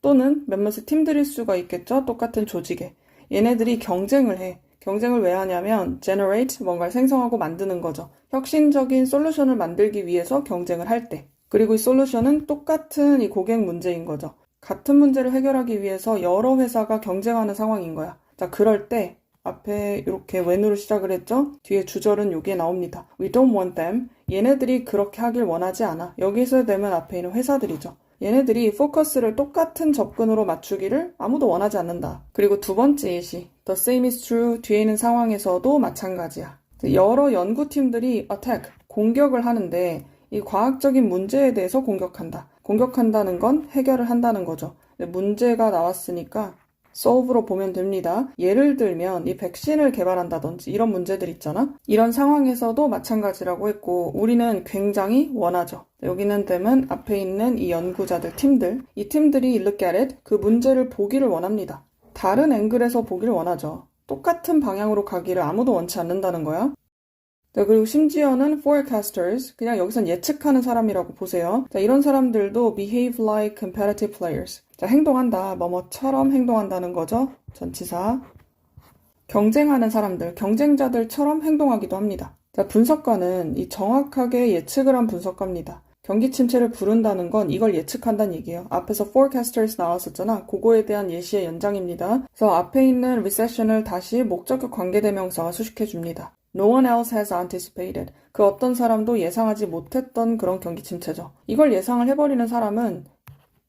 A: 또는 몇몇의 팀들일 수가 있겠죠. 똑같은 조직에. 얘네들이 경쟁을 해. 경쟁을 왜 하냐면 generate, 뭔가를 생성하고 만드는 거죠. 혁신적인 솔루션을 만들기 위해서 경쟁을 할 때. 그리고 이 솔루션은 똑같은 이 고객 문제인 거죠. 같은 문제를 해결하기 위해서 여러 회사가 경쟁하는 상황인 거야. 자, 그럴 때 앞에 이렇게 when으로 시작을 했죠? 뒤에 주절은 여기에 나옵니다. We don't want them. 얘네들이 그렇게 하길 원하지 않아. 여기서 되면 앞에 있는 회사들이죠. 얘네들이 포커스를 똑같은 접근으로 맞추기를 아무도 원하지 않는다. 그리고 두 번째 예시, the same is true 뒤에 있는 상황에서도 마찬가지야. 여러 연구팀들이 attack, 공격을 하는데 이 과학적인 문제에 대해서 공격한다. 공격한다는 건 해결을 한다는 거죠. 문제가 나왔으니까 solve로 보면 됩니다. 예를 들면 이 백신을 개발한다든지 이런 문제들 있잖아. 이런 상황에서도 마찬가지라고 했고 우리는 굉장히 원하죠. 여기는 되면 앞에 있는 이 연구자들 팀들, 이 팀들이 look at it, 그 문제를 보기를 원합니다. 다른 앵글에서 보기를 원하죠. 똑같은 방향으로 가기를 아무도 원치 않는다는 거야. 자, 그리고 심지어는 forecasters, 그냥 여기선 예측하는 사람이라고 보세요. 자, 이런 사람들도 behave like competitive players. 자, 행동한다, 뭐뭐처럼 행동한다는 거죠. 전치사. 경쟁하는 사람들, 경쟁자들처럼 행동하기도 합니다. 자, 분석가는 이 정확하게 예측을 한 분석가입니다. 경기 침체를 부른다는 건 이걸 예측한다는 얘기예요. 앞에서 forecasters 나왔었잖아. 그거에 대한 예시의 연장입니다. 그래서 앞에 있는 recession을 다시 목적격 관계대명사가 수식해줍니다. No one else has anticipated. 그 어떤 사람도 예상하지 못했던 그런 경기 침체죠. 이걸 예상을 해버리는 사람은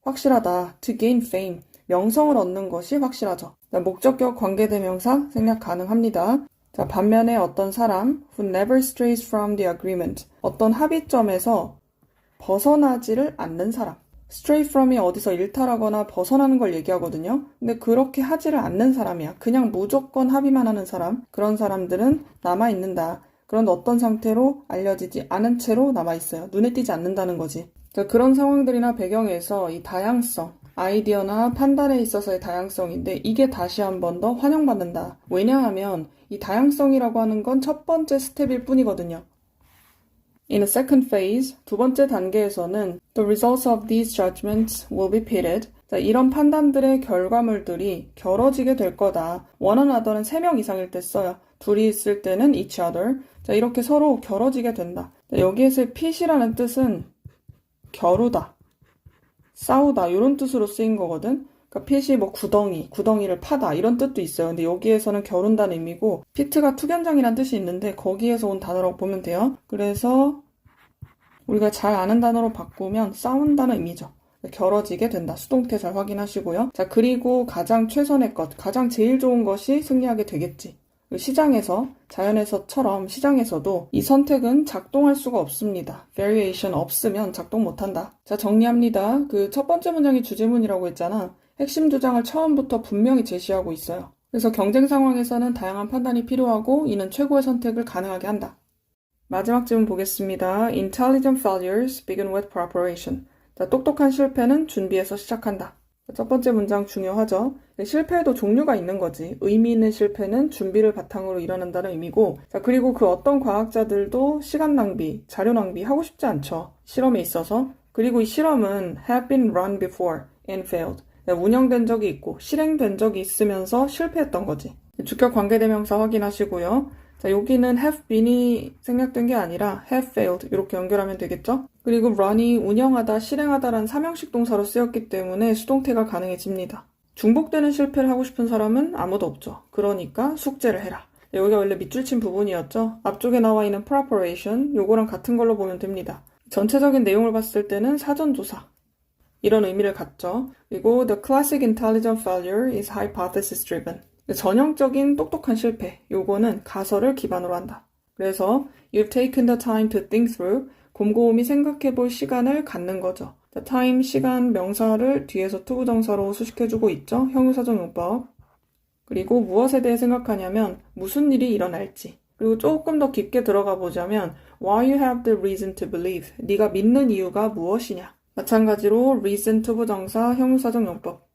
A: 확실하다. To gain fame. 명성을 얻는 것이 확실하죠. 자, 목적격 관계대명사 생략 가능합니다. 자, 반면에 어떤 사람 who never strays from the agreement. 어떤 합의점에서 벗어나지를 않는 사람. stray from이 어디서 일탈하거나 벗어나는 걸 얘기하거든요. 근데 그렇게 하지를 않는 사람이야. 그냥 무조건 합의만 하는 사람. 그런 사람들은 남아있는다. 그런데 어떤 상태로 알려지지 않은 채로 남아있어요. 눈에 띄지 않는다는 거지. 자, 그런 상황들이나 배경에서 이 다양성, 아이디어나 판단에 있어서의 다양성인데 이게 다시 한 번 더 환영받는다. 왜냐하면 이 다양성이라고 하는 건 첫 번째 스텝일 뿐이거든요. In the second phase, 두 번째 단계에서는 the results of these judgments will be pitted. 자, 이런 판단들의 결과물들이 겨뤄지게 될 거다. one another는 3명 이상일 때 써요. 둘이 있을 때는 each other. 자, 이렇게 서로 겨뤄지게 된다. 자, 여기에서의 pit이라는 뜻은 겨루다, 싸우다 이런 뜻으로 쓰인 거거든. 그러니까 pit이 뭐 구덩이를 파다 이런 뜻도 있어요. 근데 여기에서는 겨룬다는 의미고 pit가 투견장이라는 뜻이 있는데 거기에서 온 단어라고 보면 돼요. 그래서 우리가 잘 아는 단어로 바꾸면 싸운다는 의미죠. 겨뤄지게 된다. 수동태 잘 확인하시고요. 자, 그리고 가장 최선의 것, 가장 제일 좋은 것이 승리하게 되겠지. 시장에서, 자연에서처럼 시장에서도 이 선택은 작동할 수가 없습니다. variation 없으면 작동 못한다. 자, 정리합니다. 그 첫 번째 문장이 주제문이라고 했잖아. 핵심 주장을 처음부터 분명히 제시하고 있어요. 그래서 경쟁 상황에서는 다양한 판단이 필요하고 이는 최고의 선택을 가능하게 한다. 마지막 질문 보겠습니다. Intelligent failures begin with preparation. 자, 똑똑한 실패는 준비에서 시작한다. 첫 번째 문장 중요하죠. 실패에도 종류가 있는 거지. 의미 있는 실패는 준비를 바탕으로 일어난다는 의미고, 자, 그리고 그 어떤 과학자들도 시간 낭비, 자료 낭비 하고 싶지 않죠. 실험에 있어서. 그리고 이 실험은 have been run before and failed. 운영된 적이 있고 실행된 적이 있으면서 실패했던 거지. 주격 관계대명사 확인하시고요. 자, 여기는 have been이 생략된 게 아니라 have failed 이렇게 연결하면 되겠죠? 그리고 run이 운영하다, 실행하다라는 삼형식 동사로 쓰였기 때문에 수동태가 가능해집니다. 중복되는 실패를 하고 싶은 사람은 아무도 없죠. 그러니까 숙제를 해라. 여기가 원래 밑줄 친 부분이었죠? 앞쪽에 나와 있는 preparation, 요거랑 같은 걸로 보면 됩니다. 전체적인 내용을 봤을 때는 사전조사. 이런 의미를 갖죠. 그리고 the classic intelligent failure is hypothesis driven. 전형적인 똑똑한 실패, 요거는 가설을 기반으로 한다. 그래서 you've taken the time to think through, 곰곰이 생각해 볼 시간을 갖는 거죠. the time, 시간, 명사를 뒤에서 투부정사로 수식해주고 있죠. 형용사적 용법. 그리고 무엇에 대해 생각하냐면 무슨 일이 일어날지. 그리고 조금 더 깊게 들어가 보자면 why you have the reason to believe. 네가 믿는 이유가 무엇이냐. 마찬가지로 reason 투부정사, 형용사적 용법.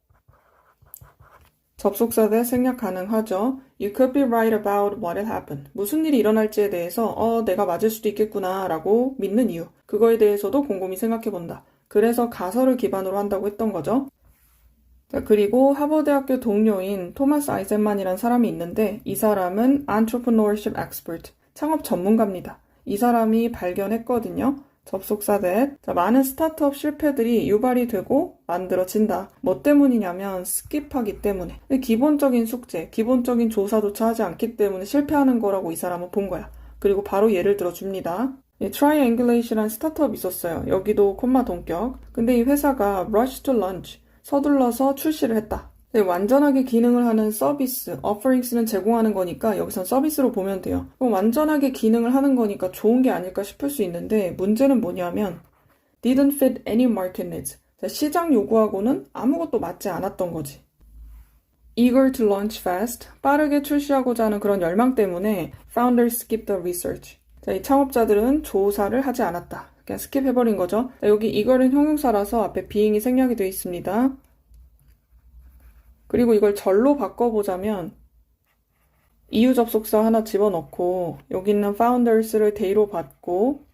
A: 접속사 that 생략 가능하죠. You could be right about what had happened. 무슨 일이 일어날지에 대해서 내가 맞을 수도 있겠구나 라고 믿는 이유. 그거에 대해서도 곰곰이 생각해본다. 그래서 가설을 기반으로 한다고 했던 거죠. 자, 그리고 하버드대학교 동료인 토마스 아이젠만이라는 사람이 있는데 이 사람은 entrepreneurship expert, 창업 전문가입니다. 이 사람이 발견했거든요. 접속사 that. 자, 많은 스타트업 실패들이 유발이 되고 만들어진다. 뭐 때문이냐면 스킵하기 때문에. 기본적인 숙제, 기본적인 조사조차 하지 않기 때문에 실패하는 거라고 이 사람은 본 거야. 그리고 바로 예를 들어줍니다. 트라이앵글레이시라는 스타트업이 있었어요. 여기도 콤마 동격. 근데 이 회사가 rush to launch, 서둘러서 출시를 했다. 완전하게 기능을 하는 서비스, offering스는 제공하는 거니까 여기선 서비스로 보면 돼요. 그럼 완전하게 기능을 하는 거니까 좋은 게 아닐까 싶을 수 있는데 문제는 뭐냐면 didn't fit any market needs. 시장 요구하고는 아무것도 맞지 않았던 거지. eager to launch fast, 빠르게 출시하고자 하는 그런 열망 때문에 founders skip the research. 자, 이 창업자들은 조사를 하지 않았다. 그냥 스킵해버린 거죠. 자, 여기 eager은 형용사라서 앞에 being이 생략이 되어 있습니다. 그리고 이걸 절로 바꿔보자면 이유 접속사 하나 집어넣고 여기 있는 founders를 they로 받고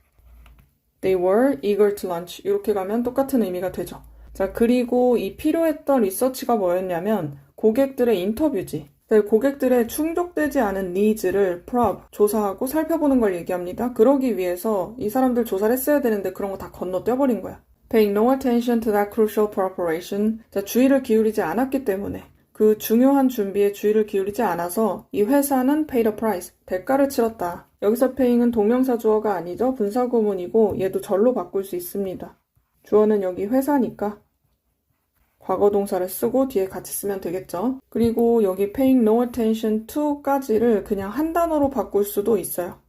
A: they were eager to launch 이렇게 가면 똑같은 의미가 되죠. 자, 그리고 이 필요했던 리서치가 뭐였냐면 고객들의 인터뷰지. 고객들의 충족되지 않은 needs를 probe, 조사하고 살펴보는 걸 얘기합니다. 그러기 위해서 이 사람들 조사를 했어야 되는데 그런 거 다 건너뛰어버린 거야. Paying no attention to that crucial preparation. 자, 주의를 기울이지 않았기 때문에 그 중요한 준비에 주의를 기울이지 않아서 이 회사는 paid a price, 대가를 치렀다. 여기서 paying은 동명사 주어가 아니죠. 분사구문이고 얘도 절로 바꿀 수 있습니다. 주어는 여기 회사니까 과거 동사를 쓰고 뒤에 같이 쓰면 되겠죠. 그리고 여기 paying no attention to까지를 그냥 한 단어로 바꿀 수도 있어요.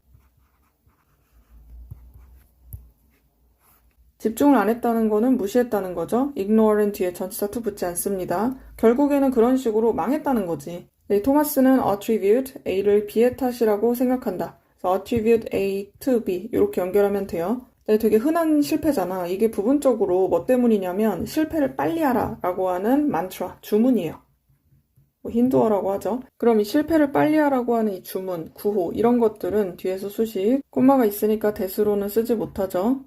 A: 집중을 안 했다는 거는 무시했다는 거죠. ignore는 뒤에 전치사 to 붙지 않습니다. 결국에는 그런 식으로 망했다는 거지. 네, 토마스는 attribute A를 B의 탓이라고 생각한다. 그래서 attribute A to B 이렇게 연결하면 돼요. 네, 되게 흔한 실패잖아. 이게 부분적으로 뭐 때문이냐면 실패를 빨리 하라 라고 하는 만트라, 주문이에요. 뭐 힌두어라고 하죠. 그럼 이 실패를 빨리 하라고 하는 이 주문, 구호 이런 것들은 뒤에서 수식, 콤마가 있으니까 대수로는 쓰지 못하죠.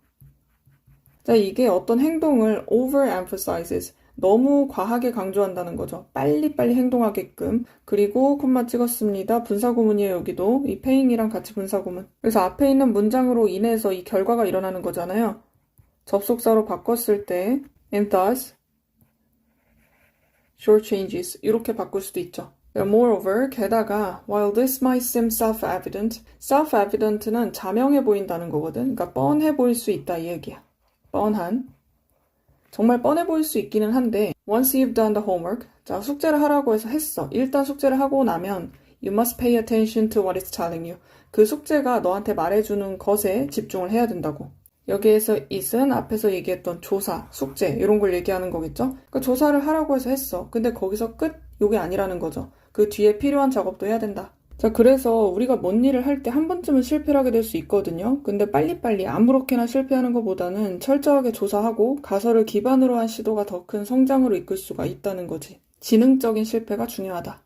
A: 자, 이게 어떤 행동을 overemphasizes, 너무 과하게 강조한다는 거죠. 빨리빨리 행동하게끔. 그리고 콤마 찍었습니다. 분사구문이에요, 여기도. 이 paying이랑 같이 분사구문. 그래서 앞에 있는 문장으로 인해서 이 결과가 일어나는 거잖아요. 접속사로 바꿨을 때 and thus shortchanges 이렇게 바꿀 수도 있죠. Moreover, 게다가 while this might seem self-evident, self-evident는 자명해 보인다는 거거든. 그러니까 뻔해 보일 수 있다 이 얘기야. 뻔한. 정말 뻔해 보일 수 있기는 한데 once you've done the homework, 자, 숙제를 하라고 해서 했어. 일단 숙제를 하고 나면 you must pay attention to what it's telling you. 그 숙제가 너한테 말해주는 것에 집중을 해야 된다고. 여기에서 it은 앞에서 얘기했던 조사, 숙제 이런 걸 얘기하는 거겠죠? 그러니까 조사를 하라고 해서 했어. 근데 거기서 끝? 요게 아니라는 거죠. 그 뒤에 필요한 작업도 해야 된다. 자, 그래서 우리가 뭔 일을 할 때 한 번쯤은 실패를 하게 될 수 있거든요. 근데 빨리빨리 아무렇게나 실패하는 것보다는 철저하게 조사하고 가설을 기반으로 한 시도가 더 큰 성장으로 이끌 수가 있다는 거지. 지능적인 실패가 중요하다.